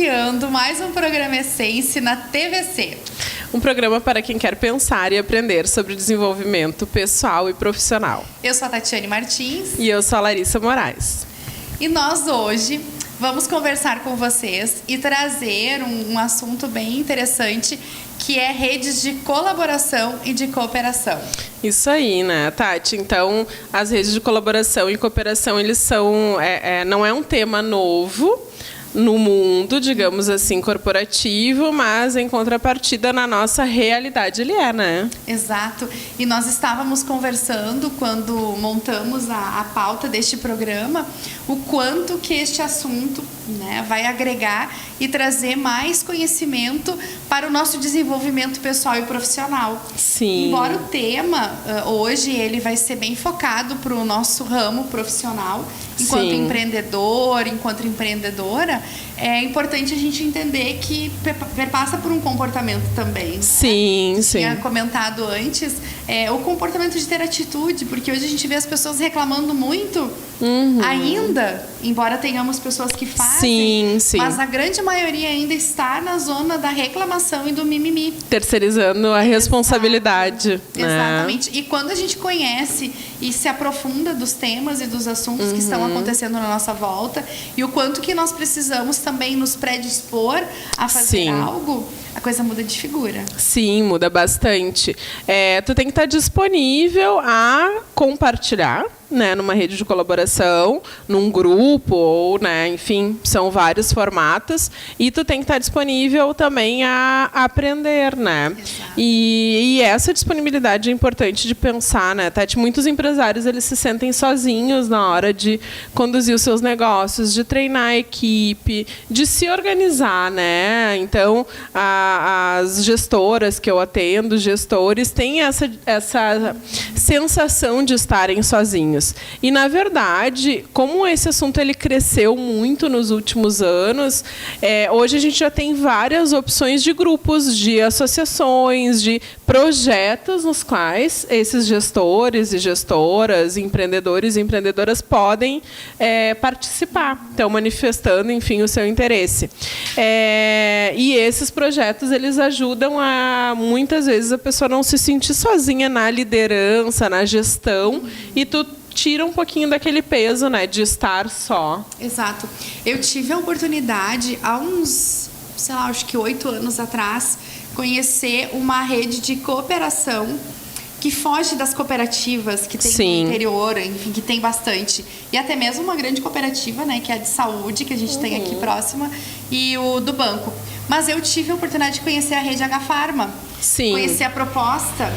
iniciando mais um programa Essence na TVC. Um programa para quem quer pensar e aprender sobre desenvolvimento pessoal e profissional. Eu sou a Tatiane Martins. E eu sou a Larissa Moraes. E nós hoje vamos conversar com vocês e trazer um assunto bem interessante, que é redes de colaboração e de cooperação. Isso aí, né, Tati? Então, as redes de colaboração e cooperação, eles são, não é um tema novo no mundo, digamos assim, corporativo, mas em contrapartida na nossa realidade ele é, né? Exato. E nós estávamos conversando quando montamos a pauta deste programa, o quanto que este assunto, né, vai agregar e trazer mais conhecimento para o nosso desenvolvimento pessoal e profissional. Sim. Embora o tema, hoje, ele vai ser bem focado para o nosso ramo profissional, enquanto Sim. empreendedor, enquanto empreendedora, é importante a gente entender que perpassa por um comportamento também. Né? Sim, sim. Tinha comentado antes, o comportamento de ter atitude, porque hoje a gente vê as pessoas reclamando muito, ainda, embora tenhamos pessoas que fazem, sim. mas a grande maioria ainda está na zona da reclamação e do mimimi. Terceirizando a responsabilidade. Né? Exatamente. E quando a gente conhece e se aprofunda dos temas e dos assuntos que estão acontecendo na nossa volta, e o quanto que nós precisamos também nos predispor a fazer algo, a coisa muda de figura. Sim, muda bastante. Tu tem que estar disponível a compartilhar, né, numa rede de colaboração, num grupo, ou, né, enfim, são vários formatos, e tu tem que estar disponível também a aprender, né? E essa disponibilidade é importante de pensar, né, Tati? Muitos empresários, eles se sentem sozinhos na hora de conduzir os seus negócios, de treinar a equipe, de se organizar, né? Então, as gestoras que eu atendo, gestores, têm essa sensação de estarem sozinhos. E, na verdade, como esse assunto ele cresceu muito nos últimos anos, hoje a gente já tem várias opções de grupos, de associações, de projetos nos quais esses gestores e gestoras, empreendedores e empreendedoras podem participar, estão manifestando, enfim, o seu interesse. E esses projetos, eles ajudam a, muitas vezes, a pessoa não se sentir sozinha na liderança, na gestão, e tu tira um pouquinho daquele peso, né, de estar só. Exato. Eu tive a oportunidade, há uns, sei lá, acho que 8 anos atrás, conhecer uma rede de cooperação que foge das cooperativas que tem no interior, enfim, que tem bastante. E até mesmo uma grande cooperativa, né, que é a de saúde, que a gente tem aqui próxima, e o do banco. Mas eu tive a oportunidade de conhecer a rede H-Pharma. Sim. Conhecer a proposta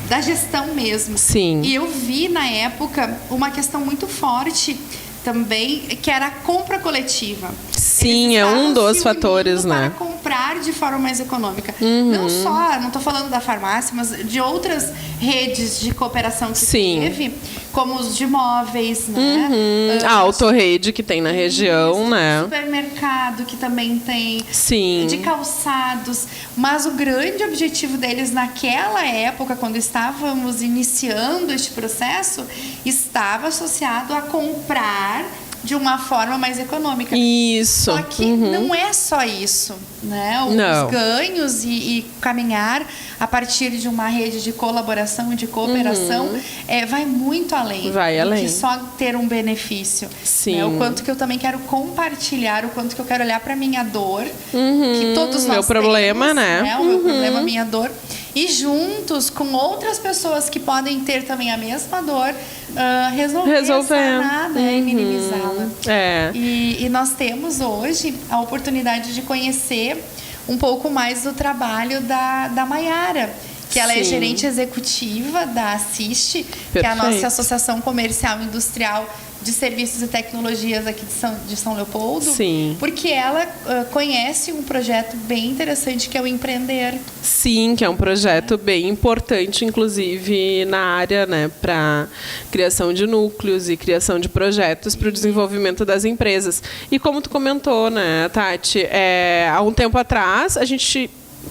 da gestão mesmo. Sim. E eu vi, na época, uma questão muito forte também, que era a compra coletiva. Sim, é um dos fatores, né? Para comprar de forma mais econômica. Não só, não estou falando da farmácia, mas de outras redes de cooperação que teve, como os de imóveis, né? A autorrede que tem na região, né? Supermercado que também tem. Sim. De calçados. Mas o grande objetivo deles naquela época, quando estávamos iniciando este processo, estava associado a comprar de uma forma mais econômica. Isso. Só que não é só isso, né? Os ganhos e caminhar a partir de uma rede de colaboração e de cooperação vai muito além. Vai além. Que só ter um benefício. Sim. Né? O quanto que eu também quero compartilhar, o quanto que eu quero olhar para minha dor, que todos nós meu problema, temos, né? O meu problema, a minha dor. E juntos, com outras pessoas que podem ter também a mesma dor, resolver, sanar, né? E minimizá-la. E nós temos hoje a oportunidade de conhecer um pouco mais do trabalho da Maiara, que ela é gerente executiva da Assiste, que é a nossa Associação Comercial e Industrial de Serviços e Tecnologias aqui de São Leopoldo. Sim. Porque ela conhece um projeto bem interessante, que é o Empreender. Sim, que é um projeto bem importante, inclusive na área, né, para criação de núcleos e criação de projetos para o desenvolvimento das empresas. E como tu comentou, né, Tati, há um tempo atrás,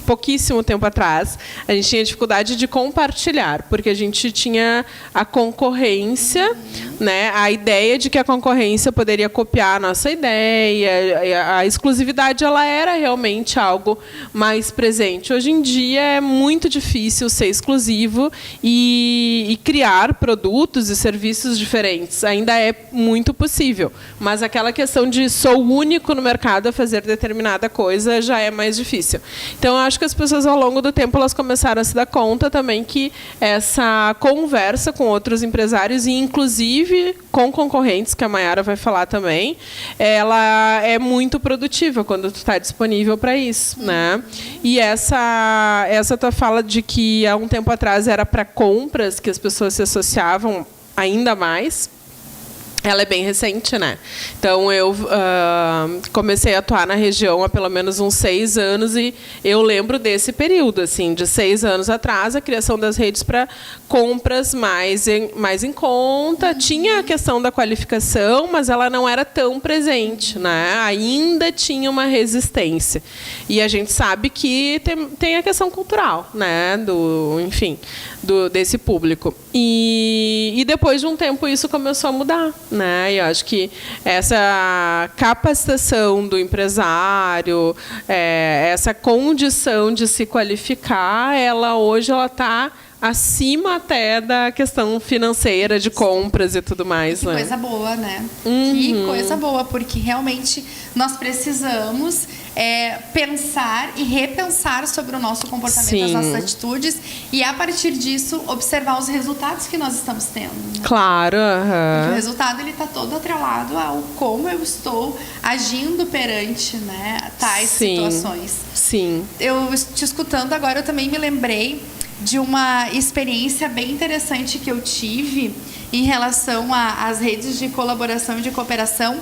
pouquíssimo tempo atrás, a gente tinha dificuldade de compartilhar, porque a gente tinha a concorrência né? A ideia de que a concorrência poderia copiar a nossa ideia, a exclusividade, ela era realmente algo mais presente. Hoje em dia é muito difícil ser exclusivo e criar produtos e serviços diferentes. Ainda é muito possível, mas aquela questão de sou único no mercado a fazer determinada coisa já é mais difícil. Então, eu acho que as pessoas, ao longo do tempo, elas começaram a se dar conta também que essa conversa com outros empresários, e inclusive com concorrentes, que a Mayara vai falar também, ela é muito produtiva quando tu está disponível para isso, né? E essa tua fala de que há um tempo atrás era para compras que as pessoas se associavam ainda mais, ela é bem recente, né? Então, eu comecei a atuar na região há pelo menos uns 6 anos e eu lembro desse período, assim, de 6 anos atrás, a criação das redes para compras mais em conta. Tinha a questão da qualificação, mas ela não era tão presente, né? Ainda tinha uma resistência. E a gente sabe que tem a questão cultural, né? Desse público. E depois de um tempo isso começou a mudar, né? E eu acho que essa capacitação do empresário, essa condição de se qualificar, hoje ela está acima até da questão financeira, de compras e tudo mais. Que coisa boa, né? Que coisa boa, porque realmente nós precisamos pensar e repensar sobre o nosso comportamento, as nossas atitudes, e a partir disso observar os resultados que nós estamos tendo. Né? Claro. Porque o resultado está todo atrelado ao como eu estou agindo perante, né, tais situações. Sim. Eu te escutando agora, eu também me lembrei de uma experiência bem interessante que eu tive em relação às redes de colaboração e de cooperação,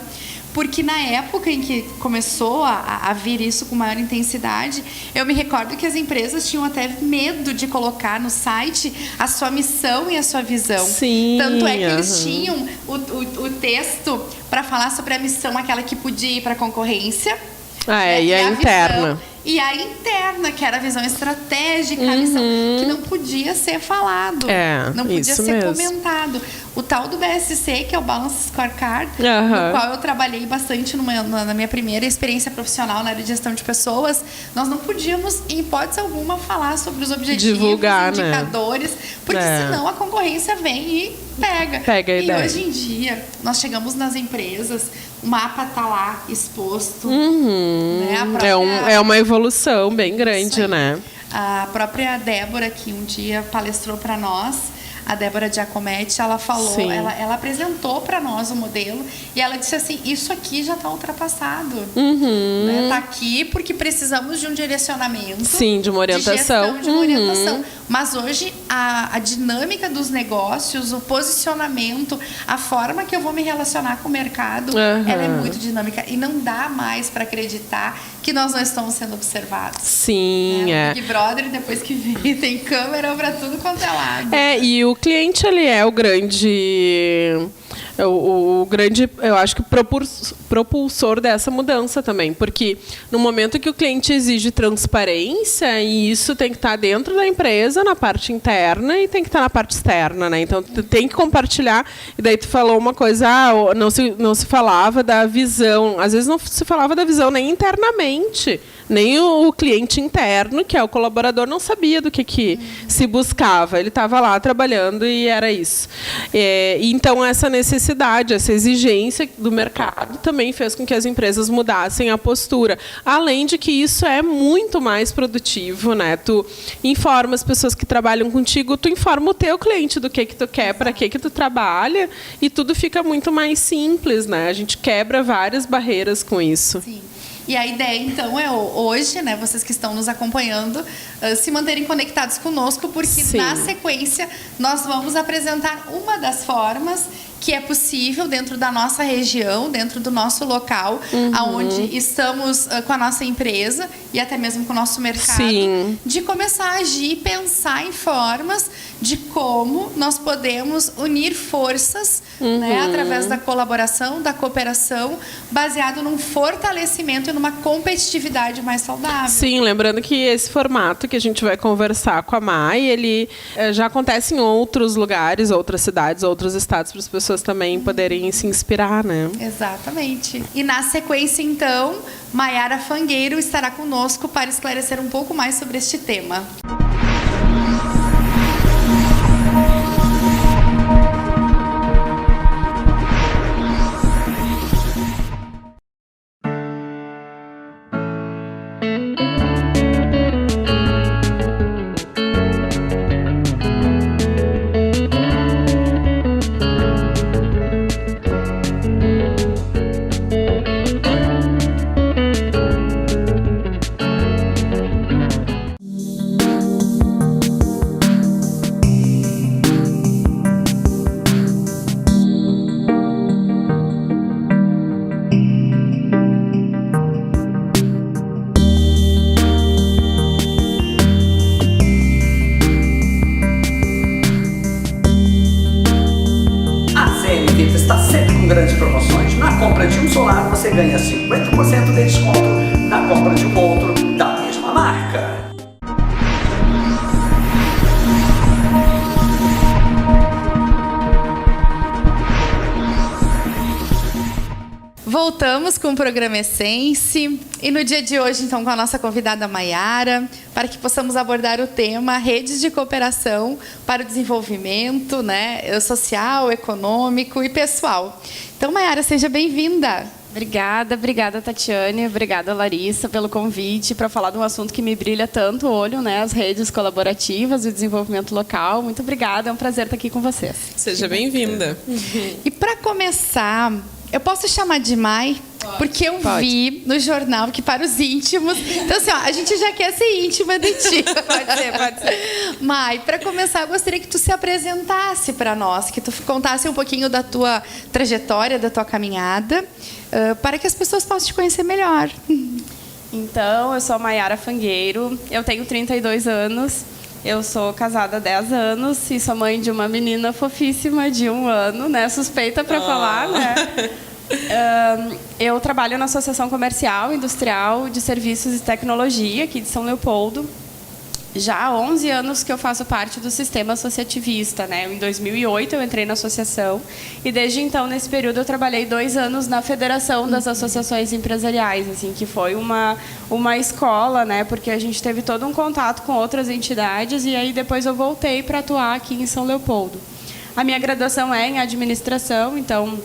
porque na época em que começou a vir isso com maior intensidade, eu me recordo que as empresas tinham até medo de colocar no site a sua missão e a sua visão. Sim. Tanto é que eles tinham o texto para falar sobre a missão, aquela que podia ir para a concorrência. E a interna. E a interna, que era a visão estratégica, a missão, que não podia ser falado, não podia ser comentado. O tal do BSC, que é o Balance Scorecard, no qual eu trabalhei bastante na minha primeira experiência profissional na área de gestão de pessoas, nós não podíamos, em hipótese alguma, falar sobre os objetivos, divulgar, indicadores, porque senão a concorrência vem e pega a ideia. E hoje em dia, nós chegamos nas empresas, o mapa está lá exposto. Né? É uma evolução bem grande, né? A própria Débora, que um dia palestrou para nós, a Débora Giacometti, ela falou, ela apresentou para nós o modelo e ela disse assim, isso aqui já está ultrapassado. Né? Tá aqui porque precisamos de um direcionamento. Sim, de uma orientação. De uma orientação. Mas hoje a dinâmica dos negócios, o posicionamento, a forma que eu vou me relacionar com o mercado, ela é muito dinâmica e não dá mais para acreditar que nós não estamos sendo observados. Sim, O Big Brother, depois que vem, tem câmera para tudo quanto é lado. E o cliente, ele é o grande... eu acho que propulsor dessa mudança também, porque no momento que o cliente exige transparência, e isso tem que estar dentro da empresa, na parte interna, e tem que estar na parte externa, né? Então, tu tem que compartilhar, e daí tu falou uma coisa, não se falava da visão, às vezes não se falava da visão nem internamente, nem o cliente interno, que é o colaborador, não sabia do que se buscava. Ele estava lá trabalhando e era isso. Então, essa necessidade, essa exigência do mercado também fez com que as empresas mudassem a postura. Além de que isso é muito mais produtivo, né? Tu informa as pessoas que trabalham contigo, tu informa o teu cliente do que tu quer, para que tu trabalha, e tudo fica muito mais simples, né? A gente quebra várias barreiras com isso. Sim. E a ideia, então, é hoje, né, vocês que estão nos acompanhando, se manterem conectados conosco, porque na sequência nós vamos apresentar uma das formas que é possível dentro da nossa região, dentro do nosso local, onde estamos com a nossa empresa e até mesmo com o nosso mercado, de começar a agir e pensar em formas de como nós podemos unir forças, né, através da colaboração, da cooperação, baseado num fortalecimento e numa competitividade mais saudável. Sim, lembrando que esse formato que a gente vai conversar com a Mai, ele já acontece em outros lugares, outras cidades, outros estados, para as pessoas pessoas também poderem se inspirar, né? Exatamente. E na sequência, então, Maiara Fangueiro estará conosco para esclarecer um pouco mais sobre este tema. Está sempre com grandes promoções. Na compra de um solar, você ganha 50% de desconto na compra de um outro da mesma marca. Voltamos com o programa Essence e no dia de hoje, então, com a nossa convidada Maiara, para que possamos abordar o tema redes de cooperação para o desenvolvimento, né, social, econômico e pessoal. Então, Maiara, seja bem-vinda. Obrigada, Tatiane. Obrigada, Larissa, pelo convite para falar de um assunto que me brilha tanto o olho, né? As redes colaborativas e o desenvolvimento local. Muito obrigada, é um prazer estar aqui com vocês. Seja bem-vinda. E para começar, eu posso chamar de Mai? Porque eu vi no jornal que para os íntimos... Então, assim, ó, a gente já quer ser íntima de ti. Pode ser. Mai, para começar, eu gostaria que tu se apresentasse para nós, que tu contasse um pouquinho da tua trajetória, da tua caminhada, para que as pessoas possam te conhecer melhor. Então, eu sou a Maiara Fangueiro, eu tenho 32 anos, eu sou casada há 10 anos e sou mãe de uma menina fofíssima de 1 ano, né? Suspeita para falar, né? Eu trabalho na Associação Comercial Industrial de Serviços e Tecnologia, aqui de São Leopoldo. Já há 11 anos que eu faço parte do sistema associativista, né? Em 2008 eu entrei na associação e desde então, nesse período, eu trabalhei 2 anos na Federação das Associações Empresariais, assim, que foi uma escola, né? Porque a gente teve todo um contato com outras entidades e aí depois eu voltei para atuar aqui em São Leopoldo. A minha graduação é em administração, então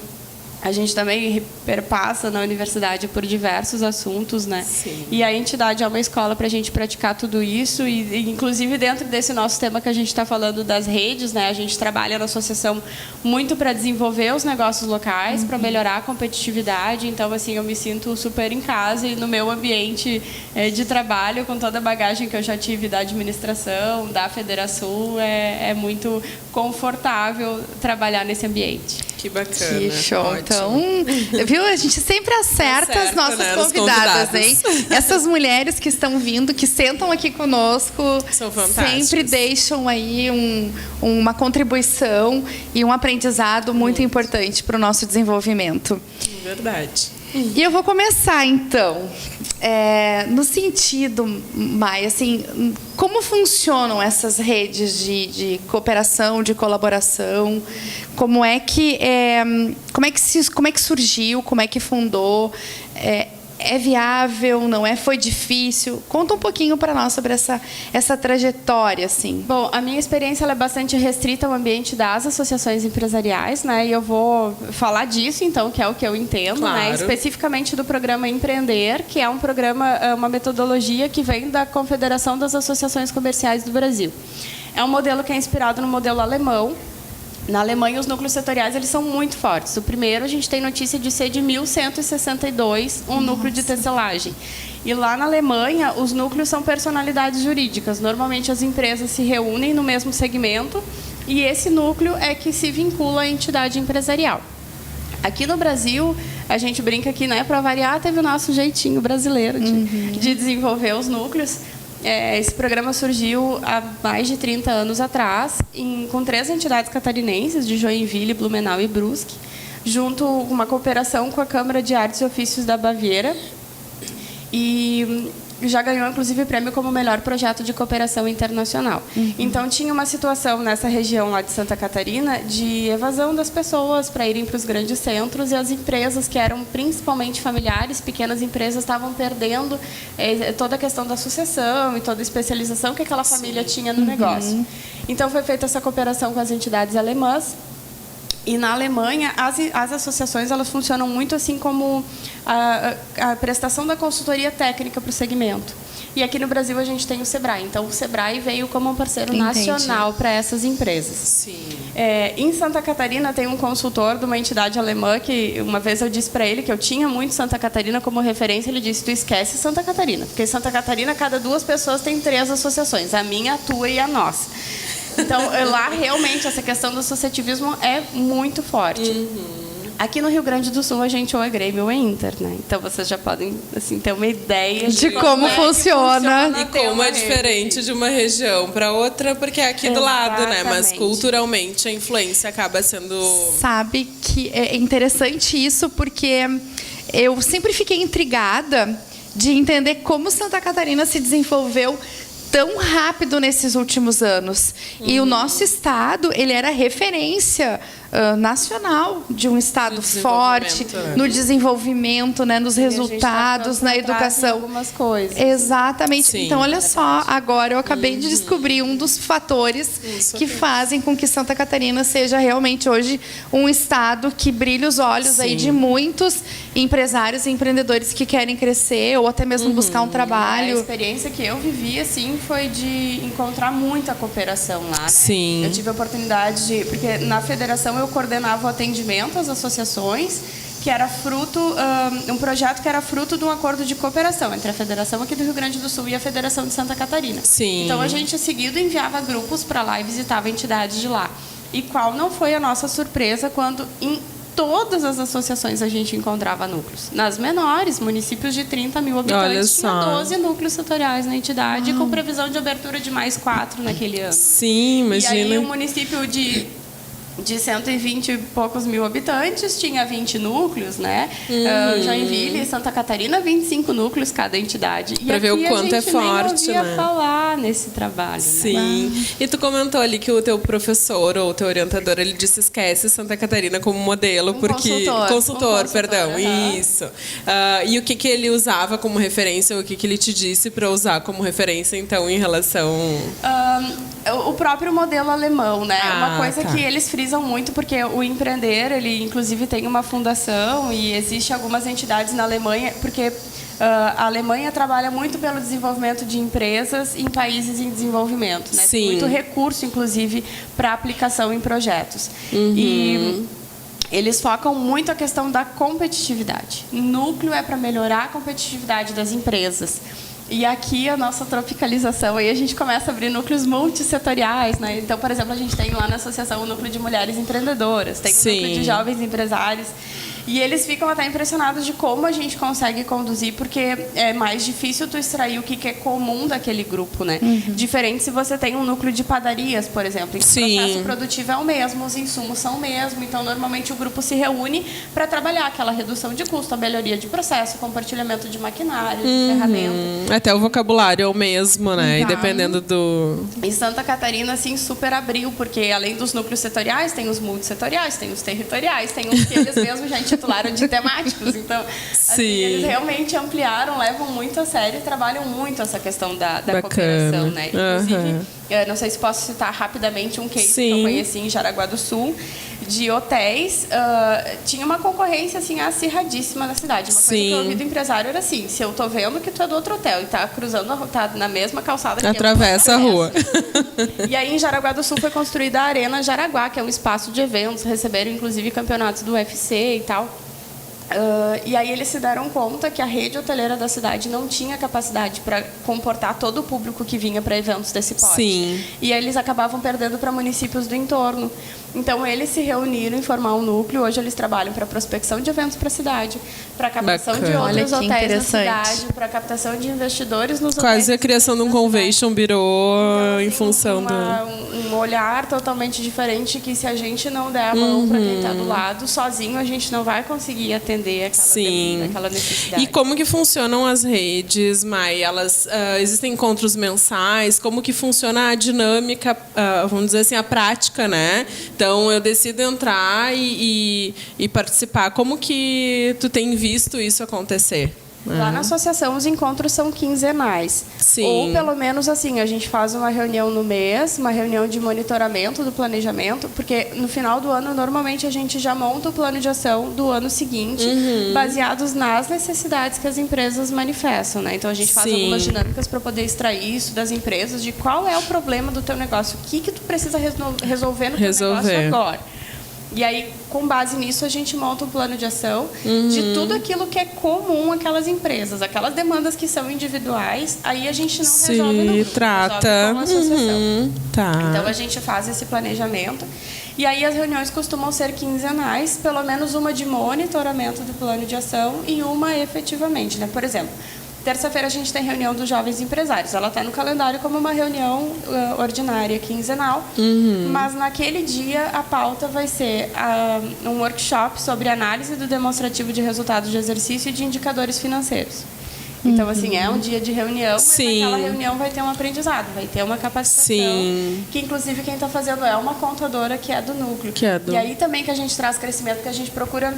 a gente também perpassa na universidade por diversos assuntos, né? Sim. E a entidade é uma escola para a gente praticar tudo isso e, inclusive, dentro desse nosso tema que a gente está falando das redes, né? A gente trabalha na associação muito para desenvolver os negócios locais, para melhorar a competitividade. Então, assim, eu me sinto super em casa e no meu ambiente de trabalho, com toda a bagagem que eu já tive da administração, da Federação, é muito confortável trabalhar nesse ambiente. Que bacana. Que show. Ótimo. Então, viu? A gente sempre acerta as nossas, né, convidadas, hein? Essas mulheres que estão vindo, que sentam aqui conosco, são fantásticas. Sempre deixam aí uma contribuição e um aprendizado muito importante para o nosso desenvolvimento. Verdade. E eu vou começar, então, no sentido, Mai, assim, como funcionam essas redes de cooperação, de colaboração? Como é que surgiu? Como é que fundou? É viável? Não é? Foi difícil? Conta um pouquinho para nós sobre essa trajetória, assim. Bom, a minha experiência ela é bastante restrita ao ambiente das associações empresariais, né? E eu vou falar disso, então, que é o que eu entendo, claro, né? Especificamente do programa Empreender, que é um programa, uma metodologia que vem da Confederação das Associações Comerciais do Brasil. É um modelo que é inspirado no modelo alemão. Na Alemanha, os núcleos setoriais eles são muito fortes. O primeiro, a gente tem notícia de ser de 1162, um núcleo de tecelagem. E lá na Alemanha, os núcleos são personalidades jurídicas. Normalmente, as empresas se reúnem no mesmo segmento e esse núcleo é que se vincula à entidade empresarial. Aqui no Brasil, a gente brinca que, né, para variar, teve o nosso jeitinho brasileiro de desenvolver os núcleos. Esse programa surgiu há mais de 30 anos atrás, com 3 entidades catarinenses, de Joinville, Blumenau e Brusque, junto com uma cooperação com a Câmara de Artes e Ofícios da Baviera. E já ganhou, inclusive, prêmio como melhor projeto de cooperação internacional. Então, tinha uma situação nessa região lá de Santa Catarina de evasão das pessoas para irem para os grandes centros, e as empresas, que eram principalmente familiares, pequenas empresas, estavam perdendo toda a questão da sucessão e toda a especialização que aquela família tinha no negócio. Então, foi feita essa cooperação com as entidades alemãs. E na Alemanha, as associações, elas funcionam muito assim como a prestação da consultoria técnica para o segmento. E aqui no Brasil a gente tem o SEBRAE. Então, o SEBRAE veio como um parceiro nacional para essas empresas. Sim. Em Santa Catarina tem um consultor de uma entidade alemã que, uma vez eu disse para ele que eu tinha muito Santa Catarina como referência. Ele disse: tu esquece Santa Catarina, porque em Santa Catarina cada 2 pessoas tem 3 associações, a minha, a tua e a nossa. Então, lá realmente essa questão do associativismo é muito forte. Aqui no Rio Grande do Sul a gente ou é Grêmio ou é Inter, né? Então vocês já podem assim ter uma ideia de como funciona. E como é diferente de uma região para outra, porque é aqui do lado, né? Mas culturalmente a influência acaba sendo... Sabe que é interessante isso, porque eu sempre fiquei intrigada de entender como Santa Catarina se desenvolveu tão rápido nesses últimos anos. E o nosso estado, ele era referência nacional de um estado forte, né? no desenvolvimento, né, nos resultados, na educação. Algumas coisas. Exatamente. Sim, então, olha só, agora eu acabei de descobrir um dos fatores que fazem com que Santa Catarina seja realmente hoje um estado que brilha os olhos aí de muitos empresários e empreendedores que querem crescer ou até mesmo buscar um trabalho. A experiência que eu vivi, assim, foi de encontrar muita cooperação lá, né? Sim. Eu tive a oportunidade de... Porque na federação eu coordenava o atendimento às associações, que era fruto... um projeto que era fruto de um acordo de cooperação entre a Federação aqui do Rio Grande do Sul e a Federação de Santa Catarina. Sim. Então, a gente, seguido, enviava grupos para lá e visitava a entidade de lá. E qual não foi a nossa surpresa quando... todas as associações a gente encontrava núcleos. Nas menores, municípios de 30 mil habitantes, tinha 12 núcleos setoriais na entidade, com previsão de abertura de mais 4 naquele ano. Sim, imagina. E aí, um município de 120 e poucos mil habitantes, tinha 20 núcleos, né? Joinville e Santa Catarina, 25 núcleos cada entidade. Para ver o quanto é forte, nem né? falar nesse trabalho. Sim. Né? E tu comentou ali que o teu professor ou o teu orientador, ele disse: esquece Santa Catarina como modelo, porque... Consultor, perdão. Isso. E o que ele usava como referência, o que ele te disse para usar como referência, então, em relação... O próprio modelo alemão, né? Uma coisa tá. que eles frisam muito, porque o empreender, ele inclusive tem uma fundação e existe algumas entidades na Alemanha, porque a Alemanha trabalha muito pelo desenvolvimento de empresas em países em desenvolvimento, né? Sim. Tem muito recurso, inclusive, para aplicação em projetos. E eles focam muito a questão da competitividade. O núcleo é para melhorar a competitividade das empresas. E aqui a nossa tropicalização, aí a gente começa a abrir núcleos multissetoriais, né? Então, por exemplo, a gente tem lá na associação o núcleo de mulheres empreendedoras, tem o núcleo de jovens empresários. E eles ficam até impressionados de como a gente consegue conduzir, porque é mais difícil tu extrair o que é comum daquele grupo, né? Diferente se você tem um núcleo de padarias, por exemplo, em que o processo produtivo é o mesmo, os insumos são o mesmo, então normalmente o grupo se reúne para trabalhar aquela redução de custo, a melhoria de processo, compartilhamento de maquinário, de ferramenta. Até o vocabulário é o mesmo, né? E dependendo do... Em Santa Catarina, assim, super abriu, porque além dos núcleos setoriais, tem os multissetoriais, tem os territoriais, tem os que eles mesmos já intitularam de temáticos. Então, assim, eles realmente ampliaram, levam muito a sério e trabalham muito essa questão da cooperação, né? Inclusive, eu não sei se posso citar rapidamente um case que eu conheci em Jaraguá do Sul, de hotéis. Tinha uma concorrência assim acirradíssima na cidade. Uma coisa que eu ouvi do empresário era assim: se eu tô vendo que tu é do outro hotel e tá cruzando, tá na mesma calçada que atravessa a rua. E aí em Jaraguá do Sul foi construída a Arena Jaraguá, que é um espaço de eventos, receberam inclusive campeonatos do UFC e tal. E aí eles se deram conta que a rede hoteleira da cidade não tinha capacidade para comportar todo o público que vinha para eventos desse porte. E aí eles acabavam perdendo para municípios do entorno. Então, eles se reuniram em formar um núcleo. Hoje, eles trabalham para prospecção de eventos para a cidade, para captação de outros hotéis na cidade, para captação de investidores nos hotéis. Quase a criação de um convention bureau então, assim, em função um olhar totalmente diferente que, se a gente não der a mão para quem está do lado, sozinho a gente não vai conseguir atender aquela necessidade. E como que funcionam as redes, Mai? Elas existem encontros mensais? Como que funciona a dinâmica, vamos dizer assim, a prática, né? Então, eu decido entrar e participar. Como que tu tem visto isso acontecer? Lá na associação, os encontros são quinzenais. Sim. Ou, pelo menos, assim, a gente faz uma reunião no mês, uma reunião de monitoramento do planejamento, porque no final do ano, normalmente, a gente já monta o plano de ação do ano seguinte, baseados nas necessidades que as empresas manifestam, né? Então, a gente faz algumas dinâmicas para poder extrair isso das empresas, de qual é o problema do teu negócio, o que tu precisa resolver no teu negócio agora. E aí, com base nisso, a gente monta um plano de ação de tudo aquilo que é comum àquelas empresas. Aquelas demandas que são individuais, aí a gente não resolve no grupo, trata. resolve com a associação. Tá. Então, a gente faz esse planejamento. E aí, as reuniões costumam ser quinzenais, pelo menos uma de monitoramento do plano de ação e uma efetivamente, né? Por exemplo, terça-feira a gente tem reunião dos jovens empresários. Ela está no calendário como uma reunião ordinária, quinzenal, mas naquele dia a pauta vai ser um workshop sobre análise do demonstrativo de resultados de exercício e de indicadores financeiros. Então, assim, é um dia de reunião, mas naquela reunião vai ter um aprendizado, vai ter uma capacitação, que inclusive quem está fazendo é uma contadora que é do núcleo. E aí também que a gente traz crescimento, que a gente procura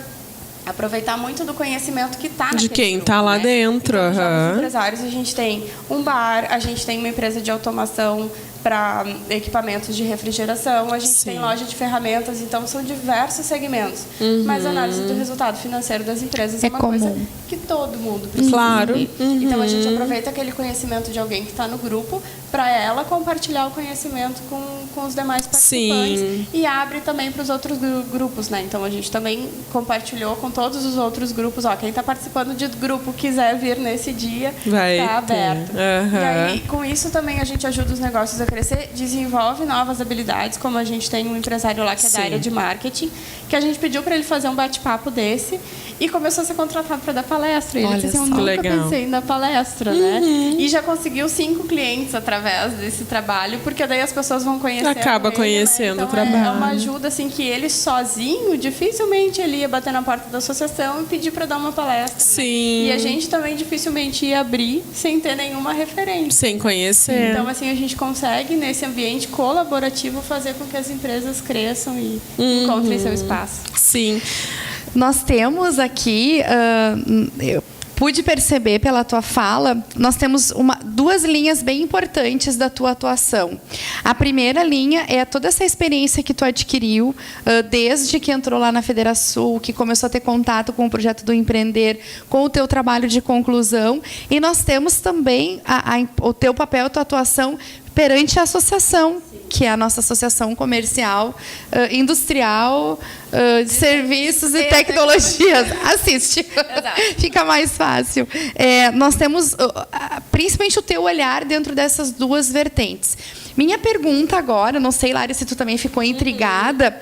aproveitar muito do conhecimento que está de quem está lá dentro. Então, jovens empresários, a gente tem um bar, a gente tem uma empresa de automação para equipamentos de refrigeração, a gente tem loja de ferramentas, então são diversos segmentos. Mas a análise do resultado financeiro das empresas é uma coisa que todo mundo precisa saber. Então a gente aproveita aquele conhecimento de alguém que está no grupo para ela compartilhar o conhecimento com os demais participantes e abre também para os outros grupos, né? Então a gente também compartilhou com todos os outros grupos, quem está participando de grupo quiser vir nesse dia, está aberto. E aí, com isso também a gente ajuda os negócios a crescer, desenvolve novas habilidades, como a gente tem um empresário lá que é da área de marketing, que a gente pediu para ele fazer um bate-papo desse e começou a ser contratado para dar palestra. E ele disse assim, eu nunca pensei em dar palestra, né? E já conseguiu 5 clientes através desse trabalho, porque daí as pessoas vão conhecer Acaba conhecendo né? Então, o trabalho. É uma ajuda assim que ele sozinho, dificilmente ele ia bater na porta da associação e pedir para dar uma palestra. Né? E a gente também dificilmente ia abrir sem ter nenhuma referência. Sem conhecer. Então, assim, a gente consegue, nesse ambiente colaborativo, fazer com que as empresas cresçam e encontrem seu espaço. Sim. Nós temos aqui, eu pude perceber pela tua fala, nós temos duas linhas bem importantes da tua atuação. A primeira linha é toda essa experiência que tu adquiriu desde que entrou lá na Federação, que começou a ter contato com o projeto do Empreender, com o teu trabalho de conclusão. E nós temos também o teu papel, a tua atuação perante a associação, que é a nossa associação comercial, industrial, de serviços e tecnologias. Assiste. Fica mais fácil. Nós temos, principalmente, o teu olhar dentro dessas duas vertentes. Minha pergunta agora, não sei, Lária, se tu também ficou intrigada,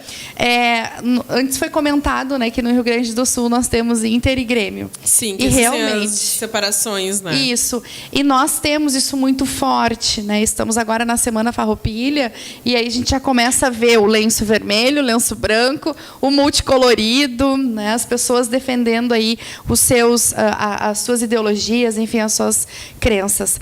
antes foi comentado, né, que no Rio Grande do Sul nós temos Inter e Grêmio. Sim, que e realmente as separações, né? Isso. E nós temos isso muito forte, né? Estamos agora na Semana Farroupilha e aí a gente já começa a ver o lenço vermelho, o lenço branco, o multicolorido, né? As pessoas defendendo aí as suas ideologias, enfim, as suas crenças.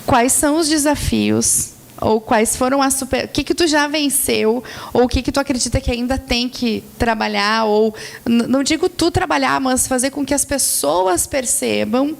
Quais são os desafios? Ou quais foram o que tu já venceu, ou o que tu acredita que ainda tem que trabalhar, ou não digo tu trabalhar, mas fazer com que as pessoas percebam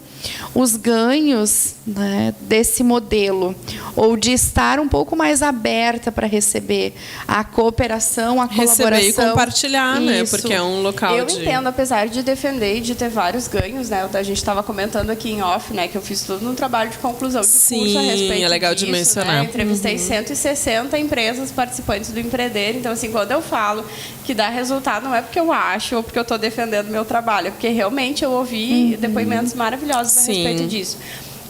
os ganhos, né, desse modelo, ou de estar um pouco mais aberta para receber a cooperação, a colaboração. Receber e compartilhar, né? Porque é um local Eu entendo, apesar de defender e de ter vários ganhos, né? A gente estava comentando aqui em off, né? Que eu fiz tudo num trabalho de conclusão de curso a respeito é legal disso, de mencionar. Né? Entrevistei 160 empresas participantes do Empreender. Então, assim, quando eu falo que dá resultado, não é porque eu acho ou porque eu estou defendendo meu trabalho, é porque realmente eu ouvi depoimentos maravilhosos a respeito disso.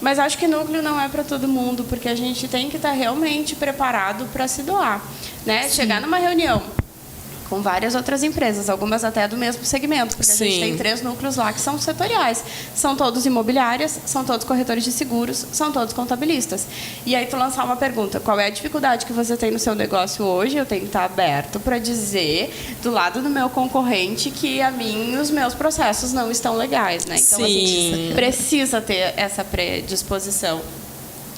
Mas acho que núcleo não é para todo mundo, porque a gente tem que estar realmente preparado para se doar, né? Chegar numa reunião com várias outras empresas, algumas até do mesmo segmento, porque a gente tem 3 núcleos lá que são setoriais. São todos imobiliárias, são todos corretores de seguros, são todos contabilistas. E aí tu lançar uma pergunta, qual é a dificuldade que você tem no seu negócio hoje? Eu tenho que estar aberto para dizer, do lado do meu concorrente, que a mim os meus processos não estão legais, né? Então, assim, precisa ter essa predisposição.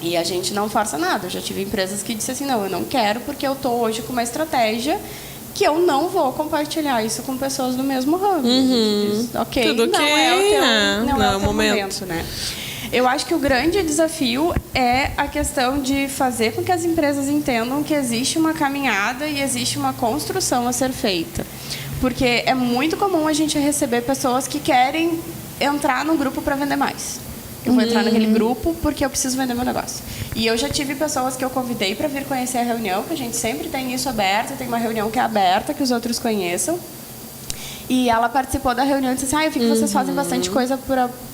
E a gente não força nada. Eu já tive empresas que disseram assim, não, eu não quero porque eu estou hoje com uma estratégia que eu não vou compartilhar isso com pessoas do mesmo ramo. Diz, ok, tudo não é o teu momento, né? Eu acho que o grande desafio é a questão de fazer com que as empresas entendam que existe uma caminhada e existe uma construção a ser feita. Porque é muito comum a gente receber pessoas que querem entrar no grupo para vender mais. Eu vou entrar naquele grupo porque eu preciso vender meu negócio. E eu já tive pessoas que eu convidei para vir conhecer a reunião, que a gente sempre tem isso aberto, tem uma reunião que é aberta, que os outros conheçam. E ela participou da reunião e disse assim, eu vi que vocês fazem bastante coisa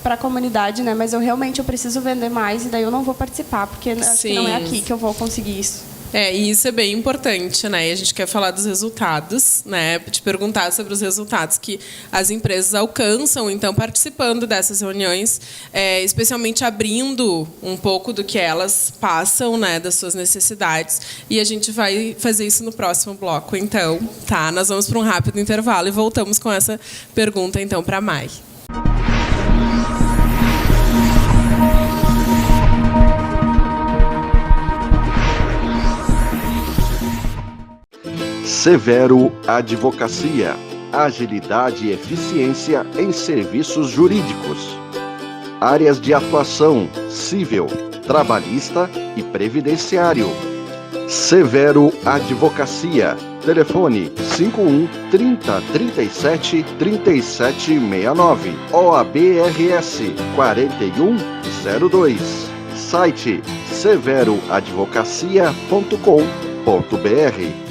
para a comunidade, né? Mas eu preciso vender mais e daí eu não vou participar, porque acho que não é aqui que eu vou conseguir isso. E isso é bem importante, né? E a gente quer falar dos resultados, né? Te perguntar sobre os resultados que as empresas alcançam, então, participando dessas reuniões, especialmente abrindo um pouco do que elas passam, né? Das suas necessidades. E a gente vai fazer isso no próximo bloco, então, tá? Nós vamos para um rápido intervalo e voltamos com essa pergunta, então, para a Mai. Severo Advocacia, agilidade e eficiência em serviços jurídicos. Áreas de atuação: civil, trabalhista e previdenciário. Severo Advocacia, telefone 51 30 37 3769, OABRS 4102, site severoadvocacia.com.br.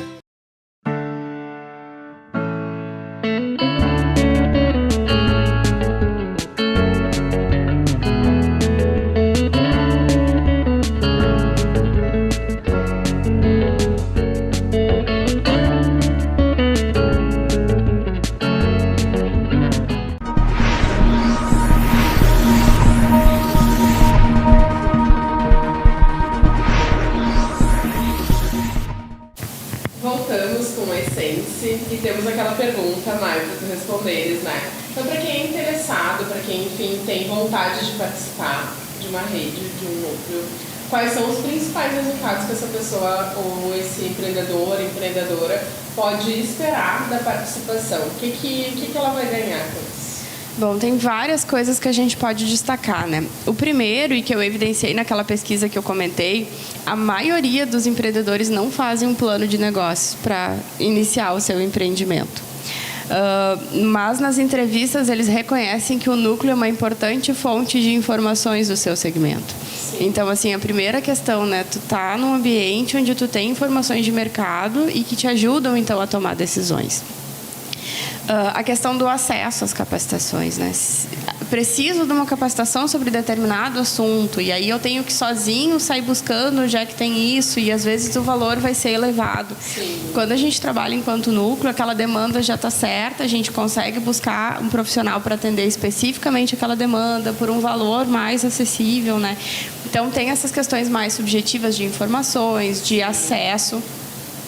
E temos aquela pergunta, Mai, para tu responderes, né? Então, para quem é interessado, para quem, enfim, tem vontade de participar de uma rede, de um núcleo, quais são os principais resultados que essa pessoa ou esse empreendedor, empreendedora pode esperar da participação? O que ela vai ganhar com isso? Bom, tem várias coisas que a gente pode destacar, né? O primeiro, e que eu evidenciei naquela pesquisa que eu comentei, a maioria dos empreendedores não fazem um plano de negócios para iniciar o seu empreendimento. Mas nas entrevistas eles reconhecem que o núcleo é uma importante fonte de informações do seu segmento. Sim. Então, assim, a primeira questão, né? Tu tá num ambiente onde tu tem informações de mercado e que te ajudam, então, a tomar decisões. A questão do acesso às capacitações, né? Preciso de uma capacitação sobre determinado assunto e aí eu tenho que sozinho sair buscando já que tem isso e às vezes o valor vai ser elevado. Sim. Quando a gente trabalha enquanto núcleo, aquela demanda já está certa, a gente consegue buscar um profissional para atender especificamente aquela demanda por um valor mais acessível, né? Então tem essas questões mais subjetivas de informações, de acesso.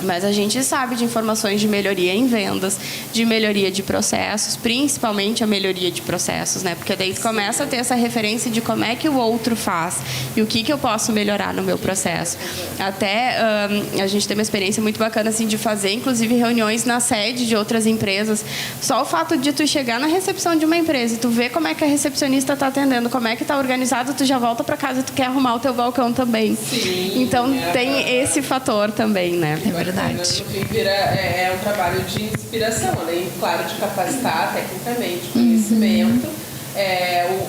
Mas a gente sabe de informações de melhoria em vendas, de melhoria de processos, principalmente a melhoria de processos, né? Porque daí começa a ter essa referência de como é que o outro faz e o que eu posso melhorar no meu processo. Até a gente tem uma experiência muito bacana assim, de fazer, inclusive, reuniões na sede de outras empresas. Só o fato de tu chegar na recepção de uma empresa e tu ver como é que a recepcionista está atendendo, como é que está organizado, tu já volta para casa e tu quer arrumar o teu balcão também. Sim, então, tem esse fator também, né? É verdade. É um trabalho de inspiração, além, claro, de capacitar tecnicamente, conhecimento.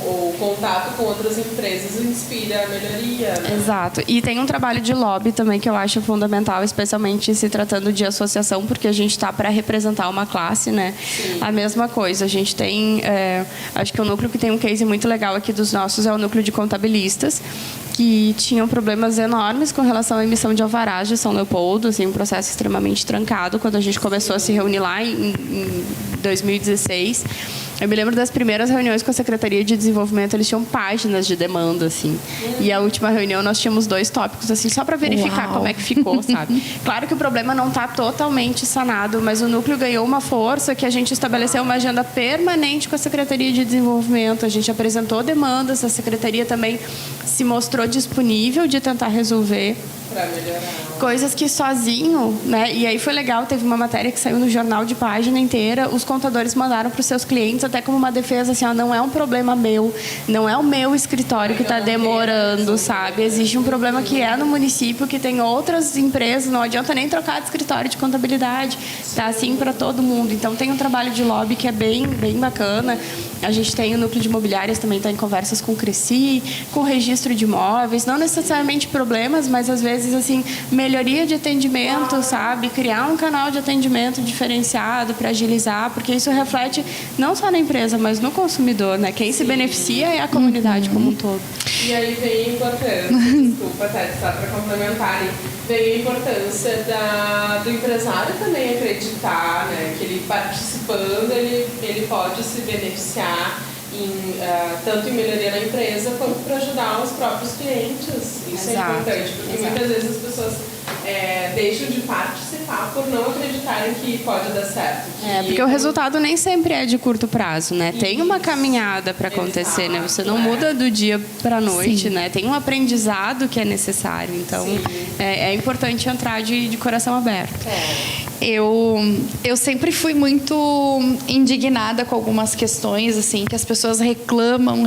O contato com outras empresas inspira a melhoria, né? Exato. E tem um trabalho de lobby também que eu acho fundamental, especialmente se tratando de associação, porque a gente está para representar uma classe, né? Sim. A mesma coisa. A gente tem... acho que o núcleo que tem um case muito legal aqui dos nossos é o núcleo de contabilistas. que tinham problemas enormes com relação à emissão de alvarás de São Leopoldo, assim, um processo extremamente trancado, quando a gente começou a se reunir lá em 2016. Eu me lembro das primeiras reuniões com a Secretaria de Desenvolvimento, eles tinham páginas de demanda, assim. E a última reunião nós tínhamos 2 tópicos, assim, só para verificar como é que ficou, sabe? Claro que o problema não está totalmente sanado, mas o núcleo ganhou uma força que a gente estabeleceu uma agenda permanente com a Secretaria de Desenvolvimento. A gente apresentou demandas, a Secretaria também se mostrou disponível de tentar resolver. Para melhorar. Coisas que sozinho, né? E aí foi legal, teve uma matéria que saiu no jornal de página inteira, os contadores mandaram para os seus clientes até como uma defesa, assim, ó, não é um problema meu, não é o meu escritório que está demorando, sabe? Existe um problema que é no município, que tem outras empresas, não adianta nem trocar de escritório de contabilidade, tá assim para todo mundo. Então tem um trabalho de lobby que é bem bacana. A gente tem o núcleo de imobiliárias, também está em conversas com o Cresci, com o registro de imóveis, não necessariamente problemas, mas às vezes assim, melhoria de atendimento, sabe? Criar um canal de atendimento diferenciado para agilizar, porque isso reflete não só na empresa, mas no consumidor, né? Quem se beneficia é a comunidade como um todo. E aí vem a importância, desculpa, Tati, só para complementarem, vem a importância do empresário também acreditar, né? Que ele participando, ele pode se beneficiar tanto em melhoria na empresa quanto para ajudar os próprios clientes. Isso é importante, porque muitas vezes as pessoas deixam de participar por não acreditarem que pode dar certo. Porque o resultado nem sempre é de curto prazo, né? Tem uma caminhada para acontecer, né? Você não muda do dia para a noite, né? Tem um aprendizado que é necessário. Então, é importante entrar de coração aberto. Eu sempre fui muito indignada com algumas questões, assim, que as pessoas reclamam.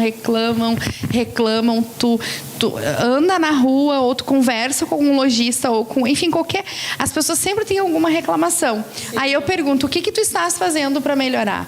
Tu anda na rua, ou tu conversa com um lojista, ou com, enfim, qualquer... As pessoas sempre têm alguma reclamação. Aí eu pergunto, o que tu estás fazendo para melhorar?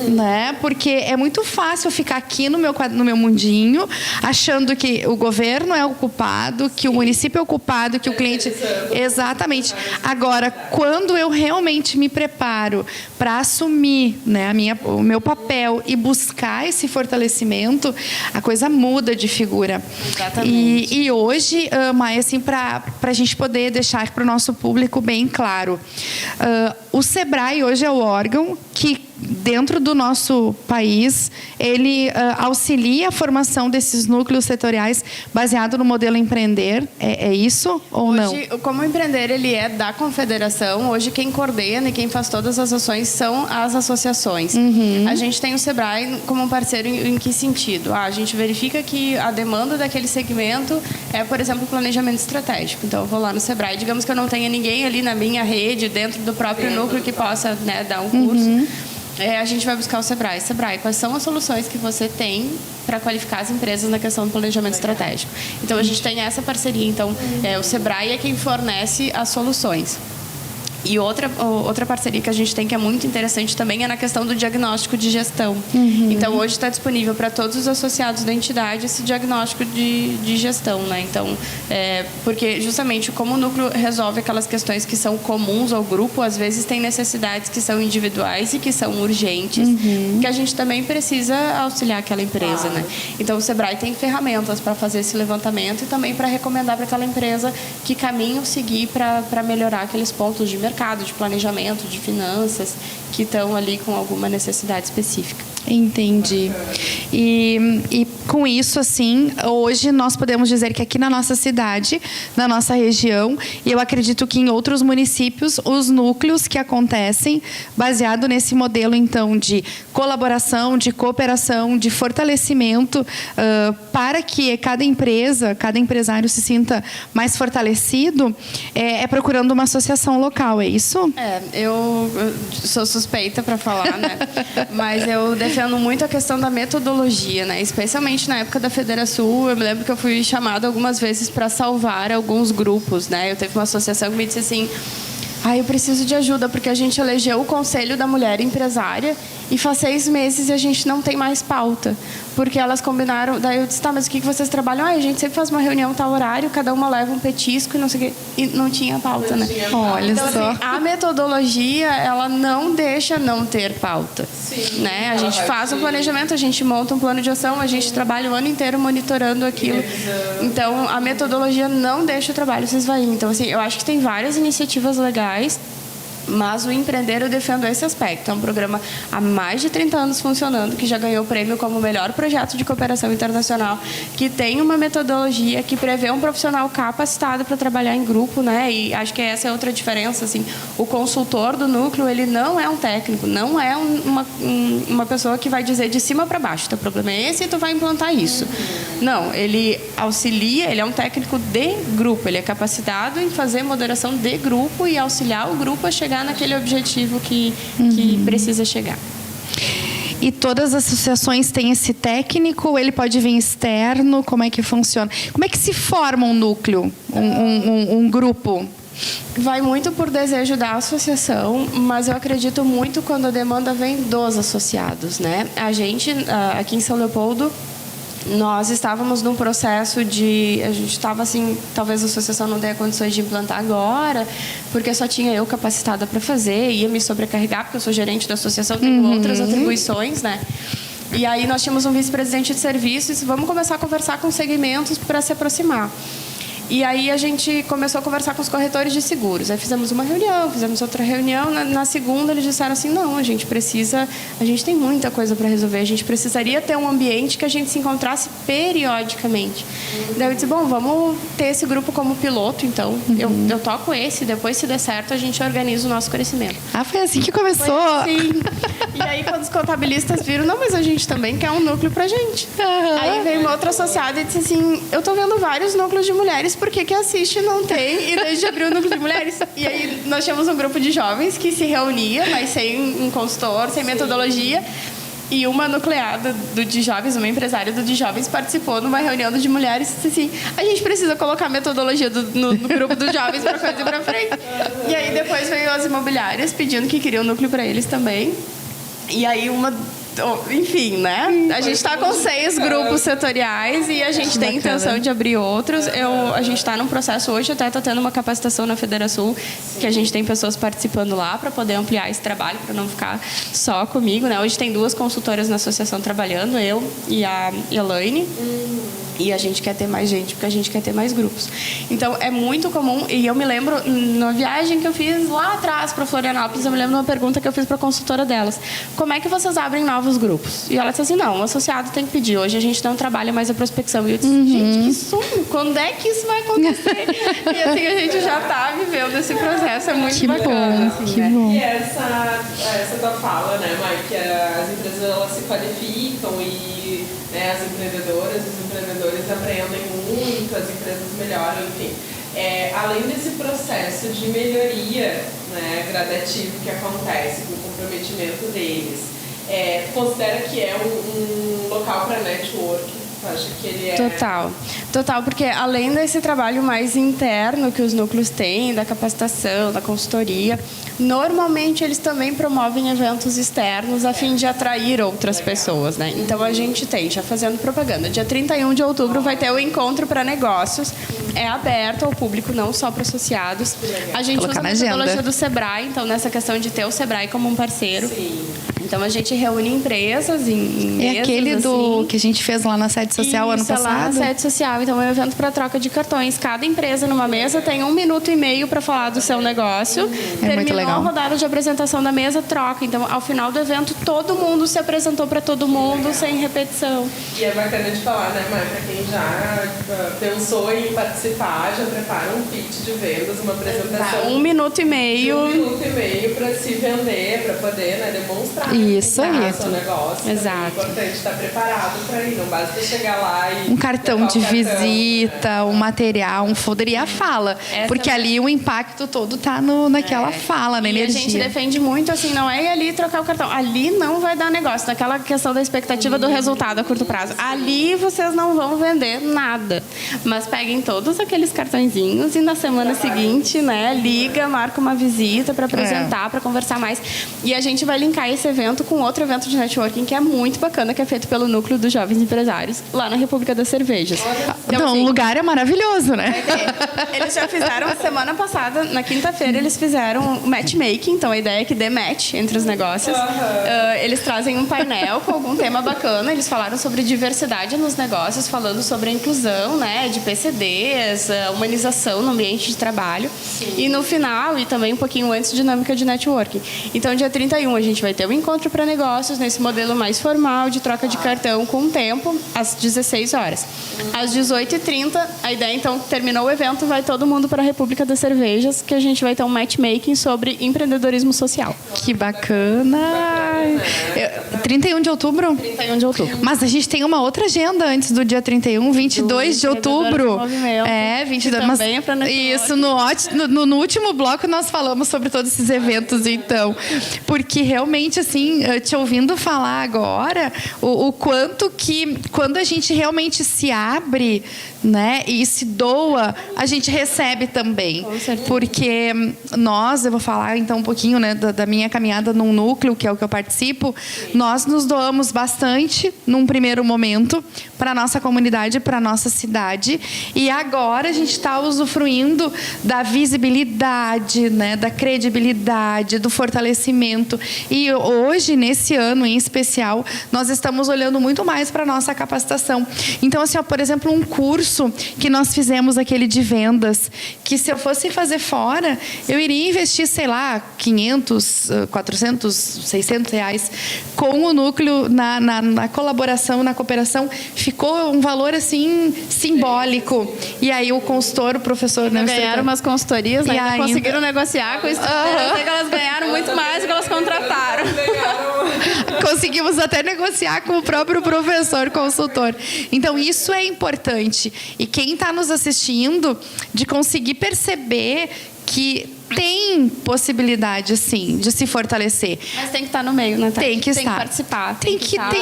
Né? Porque é muito fácil ficar aqui no meu mundinho, achando que o governo é o culpado, que o município é o culpado, que o cliente... Exatamente. Agora, quando eu realmente me preparo para assumir, né, o meu papel e buscar esse fortalecimento, a coisa muda de figura. Exatamente. E hoje, Maia, assim, para a gente poder deixar para o nosso público bem claro, o SEBRAE hoje é o órgão que, dentro do nosso país, ele auxilia a formação desses núcleos setoriais baseado no modelo Empreender. É isso ou não? Hoje, como Empreender ele é da Confederação, hoje quem coordena e quem faz todas as ações são as associações. A gente tem o SEBRAE como um parceiro em que sentido? A gente verifica que a demanda daquele segmento é, por exemplo, planejamento estratégico. Então, eu vou lá no SEBRAE, digamos que eu não tenha ninguém ali na minha rede, dentro do próprio núcleo que possa, né, dar um curso. A gente vai buscar o SEBRAE. SEBRAE, quais são as soluções que você tem para qualificar as empresas na questão do planejamento estratégico? Então, a gente tem essa parceria. Então, o SEBRAE é quem fornece as soluções. E outra parceria que a gente tem que é muito interessante também é na questão do diagnóstico de gestão. Então, hoje está disponível para todos os associados da entidade esse diagnóstico de gestão, né? Então, porque justamente como o núcleo resolve aquelas questões que são comuns ao grupo, às vezes tem necessidades que são individuais e que são urgentes, que a gente também precisa auxiliar aquela empresa, né? Então, o SEBRAE tem ferramentas para fazer esse levantamento e também para recomendar para aquela empresa que caminho seguir para melhorar aqueles pontos de mercado, de planejamento, de finanças, que estão ali com alguma necessidade específica. Entendi. E com isso, assim, hoje nós podemos dizer que aqui na nossa cidade, na nossa região, e eu acredito que em outros municípios, os núcleos que acontecem, baseado nesse modelo, então, de colaboração, de cooperação, de fortalecimento, para que cada empresa, cada empresário se sinta mais fortalecido, procurando uma associação local, é isso? Eu sou suspeita para falar, né? Mas eu defendo muito a questão da metodologia, né? Especialmente na época da Federação, eu me lembro que eu fui chamada algumas vezes para salvar alguns grupos, né? Eu teve uma associação que me disse assim: eu preciso de ajuda, porque a gente elegeu o Conselho da Mulher Empresária e faz 6 meses e a gente não tem mais pauta. porque elas combinaram, daí eu disse, tá, mas o que vocês trabalham? A gente sempre faz uma reunião, tal horário, cada uma leva um petisco e não sei o quê. E não tinha pauta, né? Olha então, só. Assim, a metodologia, ela não deixa não ter pauta. Sim, né? A gente faz um planejamento, a gente monta um plano de ação, a gente trabalha o ano inteiro monitorando aquilo. Então, a metodologia não deixa o trabalho se esvair. Então, assim, eu acho que tem várias iniciativas legais, mas o Empreender, eu defendo esse aspecto. É um programa há mais de 30 anos funcionando, que já ganhou o prêmio como o melhor projeto de cooperação internacional, que tem uma metodologia que prevê um profissional capacitado para trabalhar em grupo, né? E acho que essa é outra diferença, assim. O consultor do núcleo, ele não é um técnico, não é uma pessoa que vai dizer de cima para baixo, teu problema é esse e tu vai implantar isso. Não, ele auxilia, ele é um técnico de grupo, ele é capacitado em fazer moderação de grupo e auxiliar o grupo a chegar naquele objetivo que precisa chegar. E todas as associações têm esse técnico? Ou ele pode vir externo? Como é que funciona? Como é que se forma um núcleo, um grupo? Vai muito por desejo da associação, mas eu acredito muito quando a demanda vem dos associados, né? A gente, aqui em São Leopoldo, nós estávamos num processo de... A gente estava assim, talvez a associação não tenha condições de implantar agora, porque só tinha eu capacitada para fazer, ia me sobrecarregar, porque eu sou gerente da associação, tenho outras atribuições, né? E aí nós tínhamos um vice-presidente de serviços, vamos começar a conversar com segmentos para se aproximar. E aí a gente começou a conversar com os corretores de seguros. Aí fizemos uma reunião, fizemos outra reunião. Na segunda eles disseram assim, não, a gente tem muita coisa para resolver. A gente precisaria ter um ambiente que a gente se encontrasse periodicamente. Daí eu disse, bom, vamos ter esse grupo como piloto, então. Eu toco esse, depois se der certo a gente organiza o nosso crescimento. Ah, foi assim que começou? Sim. E aí quando os contabilistas viram, não, mas a gente também quer um núcleo pra gente. Aí veio uma outra associada e disse assim, eu tô vendo vários núcleos de mulheres, por que assiste não tem? E daí a gente abriu o núcleo de mulheres. E aí nós tínhamos um grupo de jovens que se reunia, mas sem um consultor, sem metodologia. E uma nucleada de jovens, uma empresária de jovens, participou numa reunião de mulheres e disse assim, a gente precisa colocar a metodologia no grupo dos jovens para coisa ir para frente. E aí depois veio as imobiliárias pedindo que queriam um núcleo para eles também. E aí enfim, né? A gente está com 6 grupos setoriais e a gente tem intenção de abrir outros. A gente está num processo hoje, até está tendo uma capacitação na Federação, que a gente tem pessoas participando lá para poder ampliar esse trabalho, para não ficar só comigo, né? Hoje tem 2 consultoras na associação trabalhando, eu e a Elaine. E a gente quer ter mais gente, porque a gente quer ter mais grupos. Então, é muito comum. E eu me lembro, na viagem que eu fiz lá atrás para Florianópolis, eu me lembro de uma pergunta que eu fiz para a consultora delas. Como é que vocês abrem novos grupos? E ela disse assim, não, o associado tem que pedir. Hoje a gente não trabalha mais a prospecção. E eu disse, gente, que sonho. Quando é que isso vai acontecer? E assim, a gente já está vivendo esse processo. É muito bacana. Bom, assim, que bom. E essa tua fala, né, Mai, que as empresas elas se qualificam e né, as empreendedoras, os empreendedores aprendem muito, as empresas melhoram, enfim. Além desse processo de melhoria, né, gradativo que acontece com o comprometimento deles, considera que é um local para network? Acho que ele Total, porque além desse trabalho mais interno que os núcleos têm, da capacitação, da consultoria, normalmente eles também promovem eventos externos a fim de atrair outras pessoas, né? Então a gente tem, já fazendo propaganda, dia 31 de outubro vai ter o encontro para negócios, é aberto ao público, não só para associados. A gente usa a metodologia do Sebrae, então nessa questão de ter o Sebrae como um parceiro. Sim. Então a gente reúne empresas em mesas, aquele assim. Que a gente fez lá na sede social ano passado? Lá na sede social. Então é um evento para troca de cartões. Cada empresa numa mesa tem 1 minuto e meio para falar do seu negócio. Muito legal. A rodada de apresentação da mesa, troca. Então ao final do evento todo mundo se apresentou para todo mundo sem repetição. E é bacana de falar, né, Mãe? Para quem já pensou em participar, já prepara um pitch de vendas, uma apresentação. 1 minuto e meio. 1 minuto e meio para se vender, para poder, né, demonstrar. Isso aí. O seu negócio. Exato. É importante estar preparado para ir. Não basta chegar lá e... Um cartão de visita, um material, um folder e a fala. Porque ali o impacto todo tá naquela fala, na energia. E a gente defende muito, assim, não é ir ali trocar o cartão. Ali não vai dar negócio. Naquela questão da expectativa do resultado a curto prazo. Ali vocês não vão vender nada. Mas peguem todos aqueles cartõezinhos e na semana seguinte, né, liga, marca uma visita para apresentar, para conversar mais. E a gente vai linkar esse evento evento com outro evento de networking que é muito bacana, que é feito pelo Núcleo dos Jovens Empresários, lá na República das Cervejas. Então, o lugar é maravilhoso, né? Eles já fizeram, semana passada, na quinta-feira, eles fizeram matchmaking, então a ideia é que dê match entre os negócios. Eles trazem um painel com algum tema bacana, eles falaram sobre diversidade nos negócios, falando sobre a inclusão, né, de PCDs, humanização no ambiente de trabalho. Sim. E no final, e também um pouquinho antes, dinâmica de networking. Então, dia 31, a gente vai ter um encontro para negócios, nesse modelo mais formal, de troca de cartão com tempo, às 16 horas. Às 18h30, a ideia, então, terminou o evento, vai todo mundo para a República das Cervejas, que a gente vai ter um matchmaking sobre empreendedorismo social. Que bacana! 31 de outubro? 31 de outubro. Mas a gente tem uma outra agenda antes do dia 31, 22 de outubro. 22. Mas também é para isso, no último bloco nós falamos sobre todos esses eventos, então. Porque realmente, assim, te ouvindo falar agora, o quanto que, quando a gente realmente se abre, né, e se doa, a gente recebe também. Com certeza. Porque eu vou falar então um pouquinho, né, da minha caminhada num núcleo, que é o que eu participo, nós nos doamos bastante num primeiro momento para a nossa comunidade, para a nossa cidade, e agora a gente está usufruindo da visibilidade, né, da credibilidade, do fortalecimento. E hoje, nesse ano em especial, nós estamos olhando muito mais para a nossa capacitação. Então, assim, por exemplo, um curso que nós fizemos, aquele de vendas, que se eu fosse fazer fora, eu iria investir, sei lá, 500, 400, 600 reais com o núcleo na colaboração, na cooperação. Ficou um valor, assim, simbólico. E aí o consultor, o professor... Ganharam umas consultorias, né? Ainda conseguiram negociar com isso. Eu sei que elas ganharam muito mais do que elas contrataram. Conseguimos até negociar com o próprio professor consultor. Então, isso é importante. E quem está nos assistindo, de conseguir perceber que tem possibilidade, sim, de se fortalecer. Mas tem que estar no meio, né? Tem que estar. Tem que participar. Tem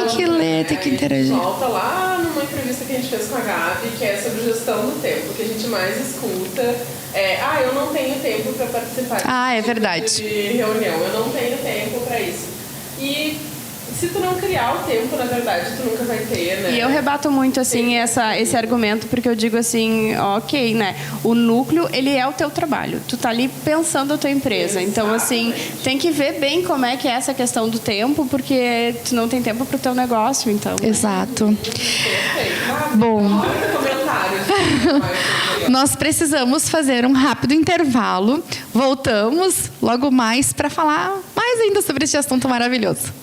que ler, tem que interagir. Volta lá numa entrevista que a gente fez com a Gabi, que é sobre gestão do tempo. O que a gente mais escuta eu não tenho tempo para participar é verdade. de reunião, eu não tenho tempo para isso. E se tu não criar o tempo, na verdade, tu nunca vai ter, né? E eu rebato muito, assim, esse argumento, porque eu digo assim, ok, né? O núcleo, ele é o teu trabalho. Tu tá ali pensando a tua empresa. Então, assim, tem que ver bem como é que é essa questão do tempo, porque tu não tem tempo pro teu negócio, então. Exato. Bom, nós precisamos fazer um rápido intervalo. Voltamos logo mais para falar mais ainda sobre este assunto maravilhoso.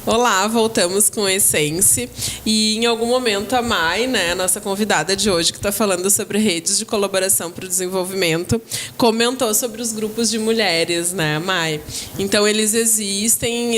Olá, voltamos com a Essence. E em algum momento a Mai, né, a nossa convidada de hoje, que está falando sobre redes de colaboração para o desenvolvimento, comentou sobre os grupos de mulheres, né, Mai? Então, eles existem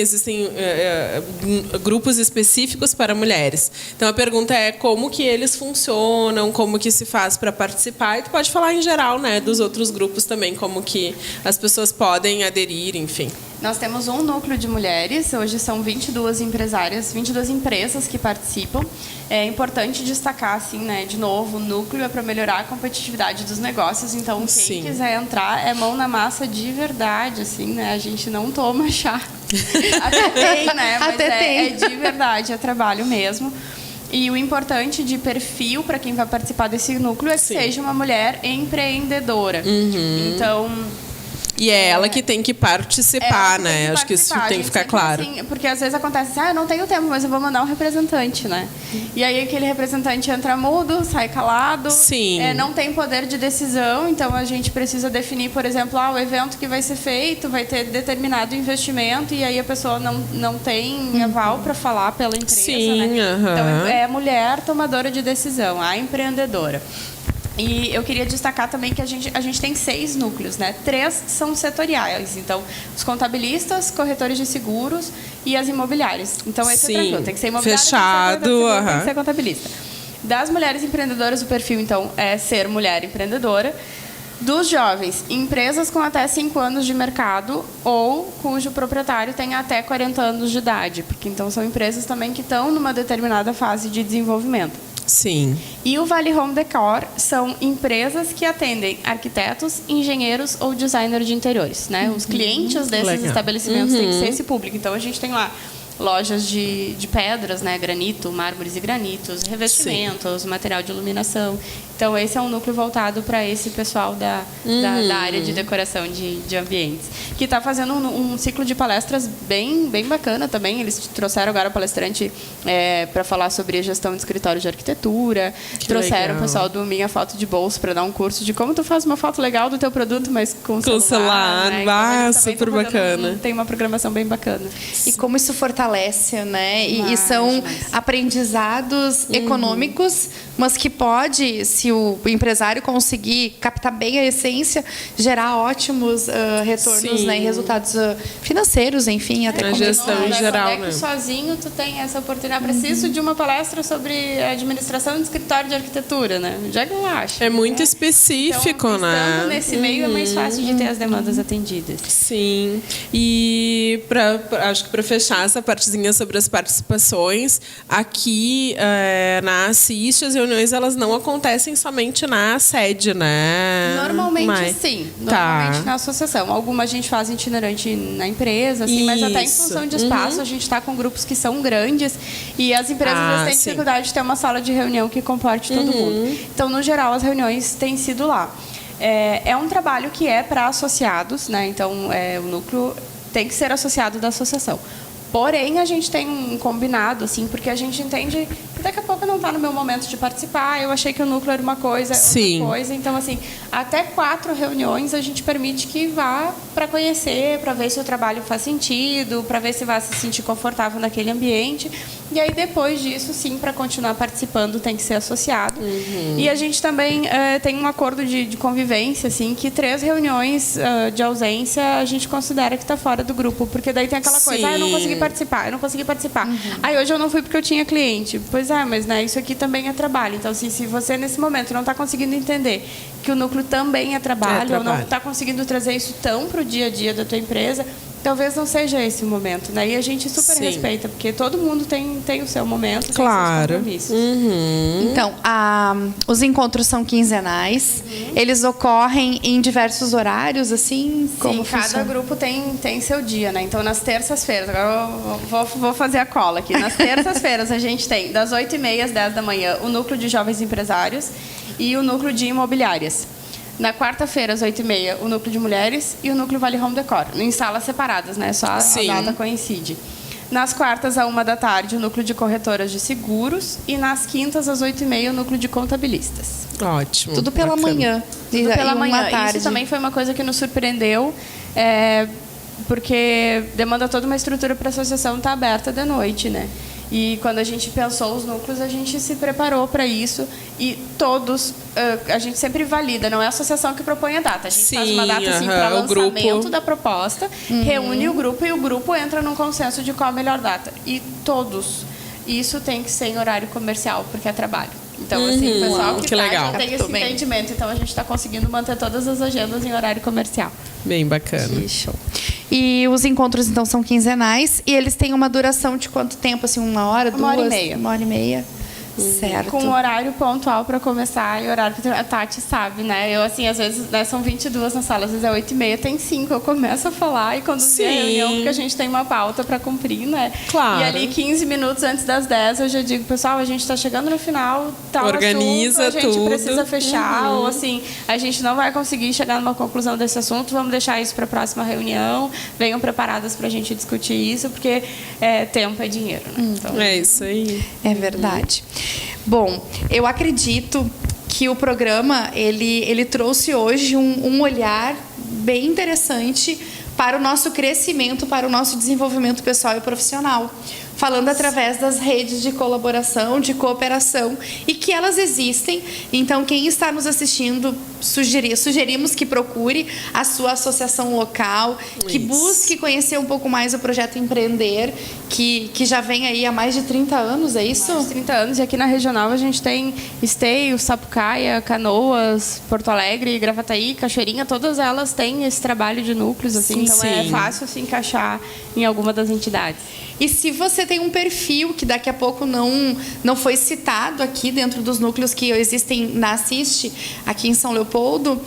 grupos específicos para mulheres. Então, a pergunta é como que eles funcionam, como que se faz para participar. E tu pode falar em geral, né, dos outros grupos também, como que as pessoas podem aderir, enfim. Nós temos um núcleo de mulheres, hoje são 22 empresárias, 22 empresas que participam. É importante destacar, assim, né, de novo, o núcleo é para melhorar a competitividade dos negócios, então quem quiser entrar é mão na massa de verdade, assim, né, a gente não toma chá. Até tem, né, mas é de verdade, é trabalho mesmo. E o importante de perfil para quem vai participar desse núcleo é que seja uma mulher empreendedora. Então... E é ela que tem que participar, né? Acho que isso tem que ficar claro. Assim, porque às vezes acontece assim, eu não tenho tempo, mas eu vou mandar um representante, né? E aí aquele representante entra mudo, sai calado. Sim. Não tem poder de decisão, então a gente precisa definir, por exemplo, o evento que vai ser feito vai ter determinado investimento e aí a pessoa não tem aval para falar pela empresa, sim, né? Então é a mulher tomadora de decisão, a empreendedora. E eu queria destacar também que a gente tem 6 núcleos, né? 3 são setoriais. Então, os contabilistas, corretores de seguros e as imobiliárias. Então, esse é tranquilo. Tem que ser imobiliário, fechado, tem que ser contabilista. Das mulheres empreendedoras, o perfil, então, é ser mulher empreendedora. Dos jovens, empresas com até 5 anos de mercado ou cujo proprietário tem até 40 anos de idade. Porque, então, são empresas também que estão numa determinada fase de desenvolvimento. Sim. E o Vale Home Decor são empresas que atendem arquitetos, engenheiros ou designers de interiores, né? Os clientes desses estabelecimentos têm que ser esse público. Então, a gente tem lá lojas de pedras, né? Granito, mármores e granitos, revestimentos, material de iluminação. Então, esse é um núcleo voltado para esse pessoal da área de decoração de ambientes, que está fazendo um ciclo de palestras bem bacana também. Eles trouxeram agora palestrante para falar sobre a gestão de escritório de arquitetura. Trouxeram o pessoal do Minha Foto de Bolso para dar um curso de como tu faz uma foto legal do teu produto, mas com o celular. Né? Então, super bacana. Tem uma programação bem bacana. E como isso fortalece, né? E são aprendizados econômicos, mas que pode, se o empresário conseguir captar bem a essência, gerar ótimos retornos, né, e resultados financeiros, enfim, até a gestão em geral. Quando é que sozinho tu tem essa oportunidade? Preciso de uma palestra sobre administração de escritório de arquitetura, né? Já que eu acho. É muito específico, então, né? Estando nesse meio é mais fácil de ter as demandas atendidas. Sim. E acho que para fechar essa partezinha sobre as participações, aqui na Assiste, as reuniões elas não acontecem somente na sede, né? Normalmente sim. Normalmente na associação. Alguma a gente faz itinerante na empresa, assim, mas até em função de espaço, a gente está com grupos que são grandes e as empresas têm dificuldade de ter uma sala de reunião que comporte todo mundo. Então, no geral, as reuniões têm sido lá. É um trabalho que é para associados, né? Então, o núcleo tem que ser associado da associação. Porém, a gente tem um combinado, assim, porque a gente entende que daqui a pouco não está no meu momento de participar. Eu achei que o núcleo era uma coisa, outra coisa. Então, assim, até 4 reuniões a gente permite que vá para conhecer, para ver se o trabalho faz sentido, para ver se vai se sentir confortável naquele ambiente. E aí, depois disso, sim, para continuar participando, tem que ser associado. E a gente também tem um acordo de convivência, assim, que 3 reuniões de ausência a gente considera que está fora do grupo. Porque daí tem aquela coisa, eu não consegui participar. Aí hoje eu não fui porque eu tinha cliente. Pois mas né, isso aqui também é trabalho. Então, assim, se você nesse momento não está conseguindo entender que o núcleo também é trabalho, ou não está conseguindo trazer isso tão para o dia a dia da tua empresa, talvez não seja esse o momento, né? E a gente super respeita, porque todo mundo tem o seu momento, claro. tem seus compromissos. Então, os encontros são quinzenais, eles ocorrem em diversos horários, assim? Sim, cada grupo tem seu dia, né? Então, nas terças-feiras, agora eu vou fazer a cola aqui. Nas terças-feiras, a gente tem, das 8h30 às 10 da manhã, o núcleo de jovens empresários e o núcleo de imobiliárias. Na quarta-feira, às 8h30, o núcleo de mulheres e o núcleo Vale Home Decor. Em salas separadas, né? Só a data coincide. Nas quartas, às 1 da tarde, o núcleo de corretoras de seguros. E nas quintas, às 8h30, o núcleo de contabilistas. Ótimo. Tudo pela manhã. Tudo pela manhã. Tarde. Isso também foi uma coisa que nos surpreendeu, porque demanda toda uma estrutura para a associação estar aberta de noite, né? E quando a gente pensou os núcleos, a gente se preparou para isso e todos, a gente sempre valida, não é a associação que propõe a data. A gente faz uma data assim, para lançamento da proposta, reúne o grupo e o grupo entra num consenso de qual a melhor data. E todos, isso tem que ser em horário comercial, porque é trabalho. Então, assim, o pessoal que já tem esse entendimento. Então, a gente está conseguindo manter todas as agendas em horário comercial. Bem bacana. Que show. E os encontros, então, são quinzenais. E eles têm uma duração de quanto tempo? Assim, 1 hora, 2? 1h30. 1h30. Certo. Com horário pontual para começar e horário que a Tati sabe, né? Eu, assim, às vezes, né, são 22 na sala, às vezes é 8h30, tem 5. Eu começo a falar e conduzir a reunião, porque a gente tem uma pauta para cumprir, né? Claro. E ali, 15 minutos antes das 10, eu já digo, pessoal, a gente está chegando no final, tal organiza assunto, a gente tudo. precisa fechar, ou assim, a gente não vai conseguir chegar numa conclusão desse assunto, vamos deixar isso para a próxima reunião, venham preparadas para a gente discutir isso, porque tempo é dinheiro, né? Então, é isso aí. É verdade. Bom, eu acredito que o programa ele trouxe hoje um olhar bem interessante para o nosso crescimento, para o nosso desenvolvimento pessoal e profissional, falando através das redes de colaboração, de cooperação, e que elas existem. Então, quem está nos assistindo, sugerimos que procure a sua associação local, que busque conhecer um pouco mais o Projeto Empreender, que já vem aí há mais de 30 anos, é isso? Mais de 30 anos, e aqui na Regional a gente tem Esteio, Sapucaia, Canoas, Porto Alegre, Gravataí, Cachoeirinha, todas elas têm esse trabalho de núcleos, assim, então é fácil se encaixar em alguma das entidades. E se você tem um perfil que daqui a pouco não foi citado aqui dentro dos núcleos que existem na Assiste, aqui em São Leopoldo,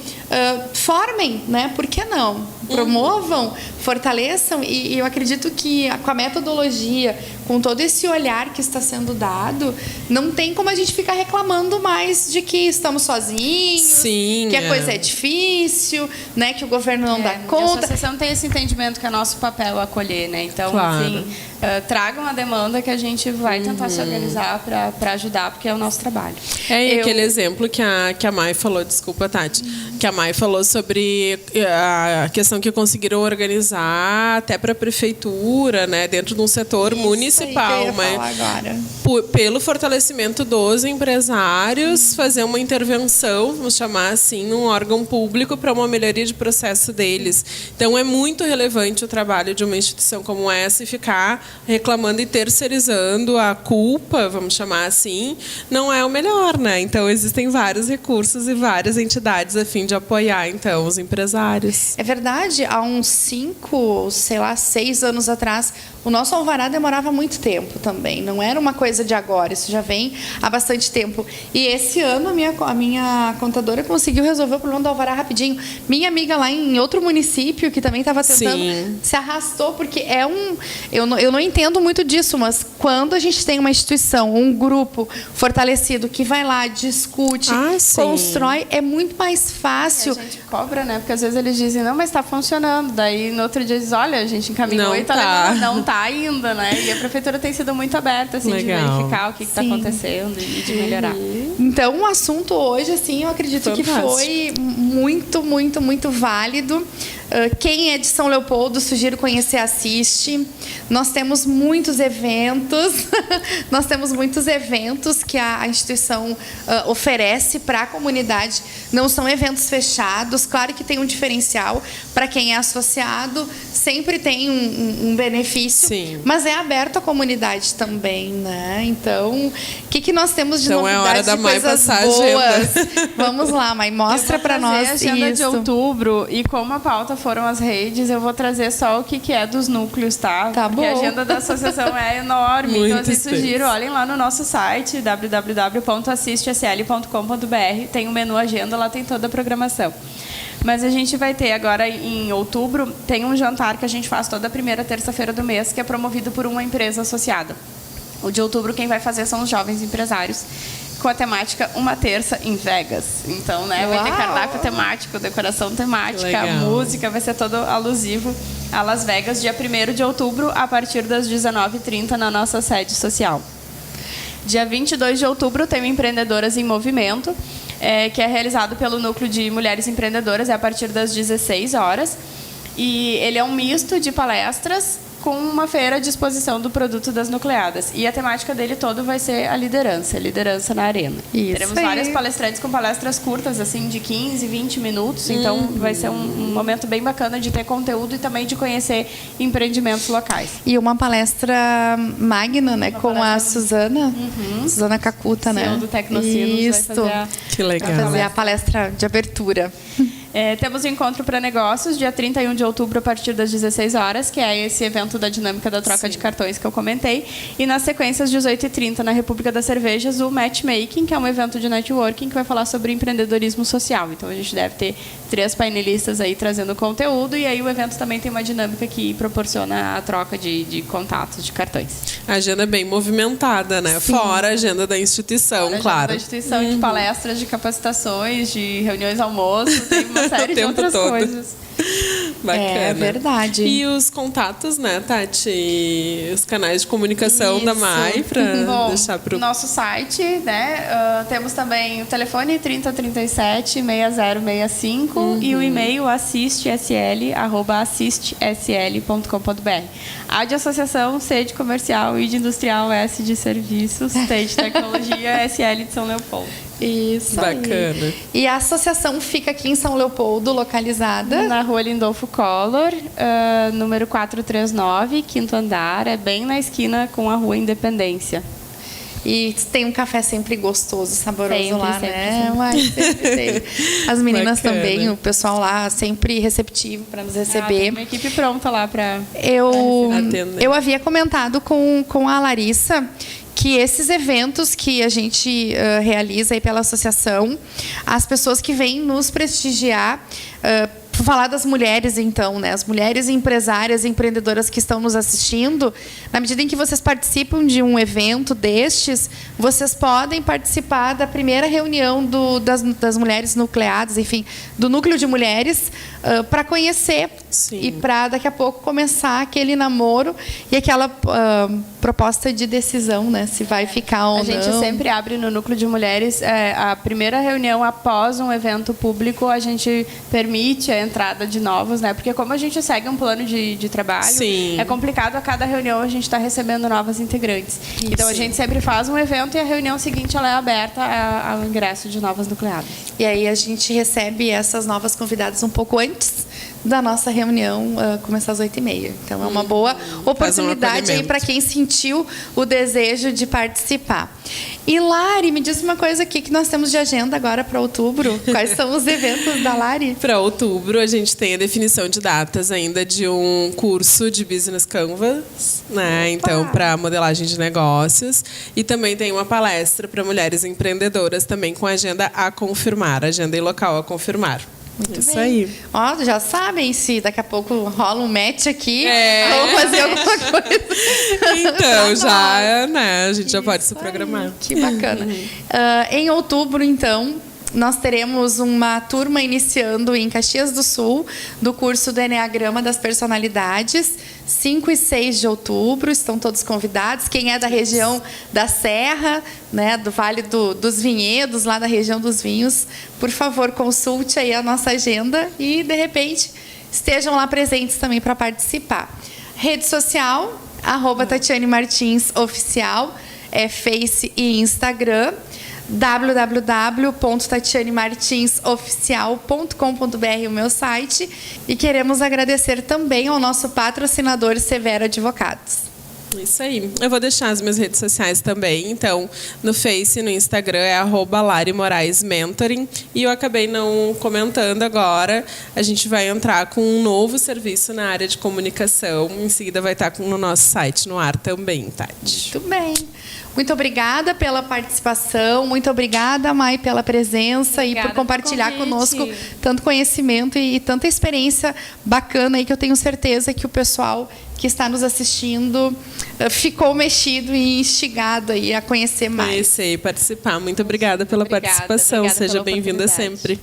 formem, né? Por que não? Promovam, fortaleçam, e eu acredito que com a metodologia, com todo esse olhar que está sendo dado, não tem como a gente ficar reclamando mais de que estamos sozinhos, que a coisa é difícil, né? Que o governo não dá conta. A associação tem esse entendimento que é nosso papel acolher, né? Então, assim, tragam a demanda que a gente vai tentar se organizar para ajudar, porque é o nosso trabalho. E aquele exemplo que a Mai falou, desculpa, Tati, que a Mai falou sobre a questão que conseguiram organizar até para a prefeitura, né, dentro de um setor municipal, mas pelo fortalecimento dos empresários, fazer uma intervenção, vamos chamar assim, num órgão público para uma melhoria de processo deles. Então é muito relevante o trabalho de uma instituição como essa, e ficar reclamando e terceirizando a culpa, vamos chamar assim, não é o melhor, né? Então existem vários recursos e várias entidades a fim de apoiar então os empresários. É verdade, há uns 6 anos atrás, o nosso alvará demorava muito tempo também. Não era uma coisa de agora, isso já vem há bastante tempo. E esse ano a minha contadora conseguiu resolver o problema do alvará rapidinho. Minha amiga lá em outro município, que também estava tentando, se arrastou, porque eu não entendo muito disso, mas quando a gente tem uma instituição, um grupo fortalecido que vai lá, discute, constrói, é muito mais fácil. A gente cobra, né? Porque às vezes eles dizem, não, mas está funcionando. Daí no outro dia diz, olha, a gente encaminhou e não está ainda, né? E a prefeitura tem sido muito aberta, assim, de verificar o que está acontecendo e de melhorar. Então, o assunto hoje, assim, eu acredito que foi muito, muito, muito válido. Quem é de São Leopoldo, sugiro conhecer a Assiste. Nós temos muitos eventos. Nós temos muitos eventos que a instituição oferece para a comunidade. Não são eventos fechados. Claro que tem um diferencial para quem é associado. Sempre tem um benefício. Mas é aberto à comunidade também, né? Então, o que nós temos de novidades, de coisas boas? Vamos lá, Mai, mostra para nós a agenda de outubro, e como a pauta foram as redes, eu vou trazer só o que é dos núcleos, tá? Porque a agenda da associação é enorme. Então, eu sugiro, olhem lá no nosso site, www.assistesl.com.br, tem o menu agenda, lá tem toda a programação. Mas a gente vai ter agora, em outubro, tem um jantar que a gente faz toda a primeira terça-feira do mês, que é promovido por uma empresa associada. O de outubro, quem vai fazer são os jovens empresários, com a temática Uma Terça em Vegas. Então, né, vai ter cardápio temático, decoração temática, música, vai ser todo alusivo a Las Vegas, dia 1º de outubro, a partir das 19h30, na nossa sede social. Dia 22 de outubro tem o Empreendedoras em Movimento, que é realizado pelo Núcleo de Mulheres Empreendedoras, a partir das 16 horas. E ele é um misto de palestras com uma feira de exposição do produto das nucleadas. E a temática dele todo vai ser a liderança na arena. Teremos várias palestrantes com palestras curtas, assim, de 15, 20 minutos. Então, vai ser um momento bem bacana de ter conteúdo e também de conhecer empreendimentos locais. E uma palestra magna, né, com a Suzana, Suzana Cacuta, né? CEO do Tecnocinos. Isso. Que legal. Vai fazer a palestra de abertura. Temos o Encontro para Negócios, dia 31 de outubro, a partir das 16 horas, que é esse evento da dinâmica da troca de cartões que eu comentei. E nas sequências, 18h30, na República das Cervejas, o Matchmaking, que é um evento de networking que vai falar sobre empreendedorismo social. Então, a gente deve ter 3 painelistas aí trazendo conteúdo, e aí o evento também tem uma dinâmica que proporciona a troca de contatos, de cartões. A agenda é bem movimentada, né? Sim. Fora a agenda da instituição, Fora a claro. agenda da instituição, de palestras, de capacitações, de reuniões almoço, tem uma série de outras coisas. Bacana. É verdade. E os contatos, né, Tati? Os canais de comunicação da MAI, para deixar para o nosso site, né? Temos também o telefone 3037 6065 e o e-mail assistesl@assistesl.com.br. A de associação, C de comercial, I de industrial, S de serviços, T de tecnologia, SL de São Leopoldo. Isso bacana. Aí. E a associação fica aqui em São Leopoldo, localizada na Rua Lindolfo Collor, número 439, 5º andar, é bem na esquina com a Rua Independência. E tem um café sempre gostoso, saboroso sempre, lá, sempre, né? sempre. Mas sempre tem. As meninas Bacana. também, o pessoal lá sempre receptivo para nos receber. Tem uma equipe pronta lá para atender. Eu havia comentado com a Larissa que esses eventos que a gente realiza aí pela associação, as pessoas que vêm nos prestigiar, vou falar das mulheres, então, né? As mulheres empresárias, empreendedoras que estão nos assistindo, na medida em que vocês participam de um evento destes, vocês podem participar da primeira reunião das mulheres nucleadas, enfim, do núcleo de mulheres, para conhecer. Sim. E para daqui a pouco começar aquele namoro e aquela proposta de decisão, né? Se vai ficar ou não. A gente sempre abre no núcleo de mulheres a primeira reunião após um evento público, a gente permite a entrada de novos, né? Porque como a gente segue um plano de trabalho, Sim. é complicado a cada reunião a gente estar recebendo novas integrantes. Isso. Então a gente sempre faz um evento e a reunião seguinte ela é aberta ao ingresso de novas nucleadas. E aí a gente recebe essas novas convidadas um pouco antes da nossa reunião começar às 8h30. Então é uma boa oportunidade aí para quem sentiu o desejo de participar. E Lari, me diz uma coisa aqui que nós temos de agenda agora para outubro. Quais são os eventos da Lari? Para outubro, a gente tem a definição de datas ainda de um curso de Business Canvas, né? Então, para modelagem de negócios. E também tem uma palestra para mulheres empreendedoras também com agenda a confirmar, agenda e local a confirmar. Muito Isso bem. aí. Ó, já sabem, se daqui a pouco rola um match aqui, vamos fazer alguma coisa. Então, já, né? A gente já pode se programar. Aí, que bacana. Em outubro, então, nós teremos uma turma iniciando em Caxias do Sul, do curso do Enneagrama das Personalidades, 5 e 6 de outubro, estão todos convidados. Quem é da região da Serra, né, do Vale dos Vinhedos, lá da região dos vinhos, por favor, consulte aí a nossa agenda e, de repente, estejam lá presentes também para participar. Rede social, @Tatiane Martins Oficial, Face e Instagram, www.tatianemartinsoficial.com.br, o meu site, e queremos agradecer também ao nosso patrocinador Severo Advogados. Isso aí. Eu vou deixar as minhas redes sociais também. Então, no Face e no Instagram é @LariMoraesMentoring. E eu acabei não comentando agora. A gente vai entrar com um novo serviço na área de comunicação. Em seguida vai estar no nosso site no ar também, Tati. Muito bem. Muito obrigada pela participação, muito obrigada, Mai, pela presença e por compartilhar conosco tanto conhecimento e tanta experiência bacana aí que eu tenho certeza que o pessoal que está nos assistindo ficou mexido e instigado aí a conhecer mais. Conhecer e participar. Muito obrigada pela participação. Seja bem-vinda sempre.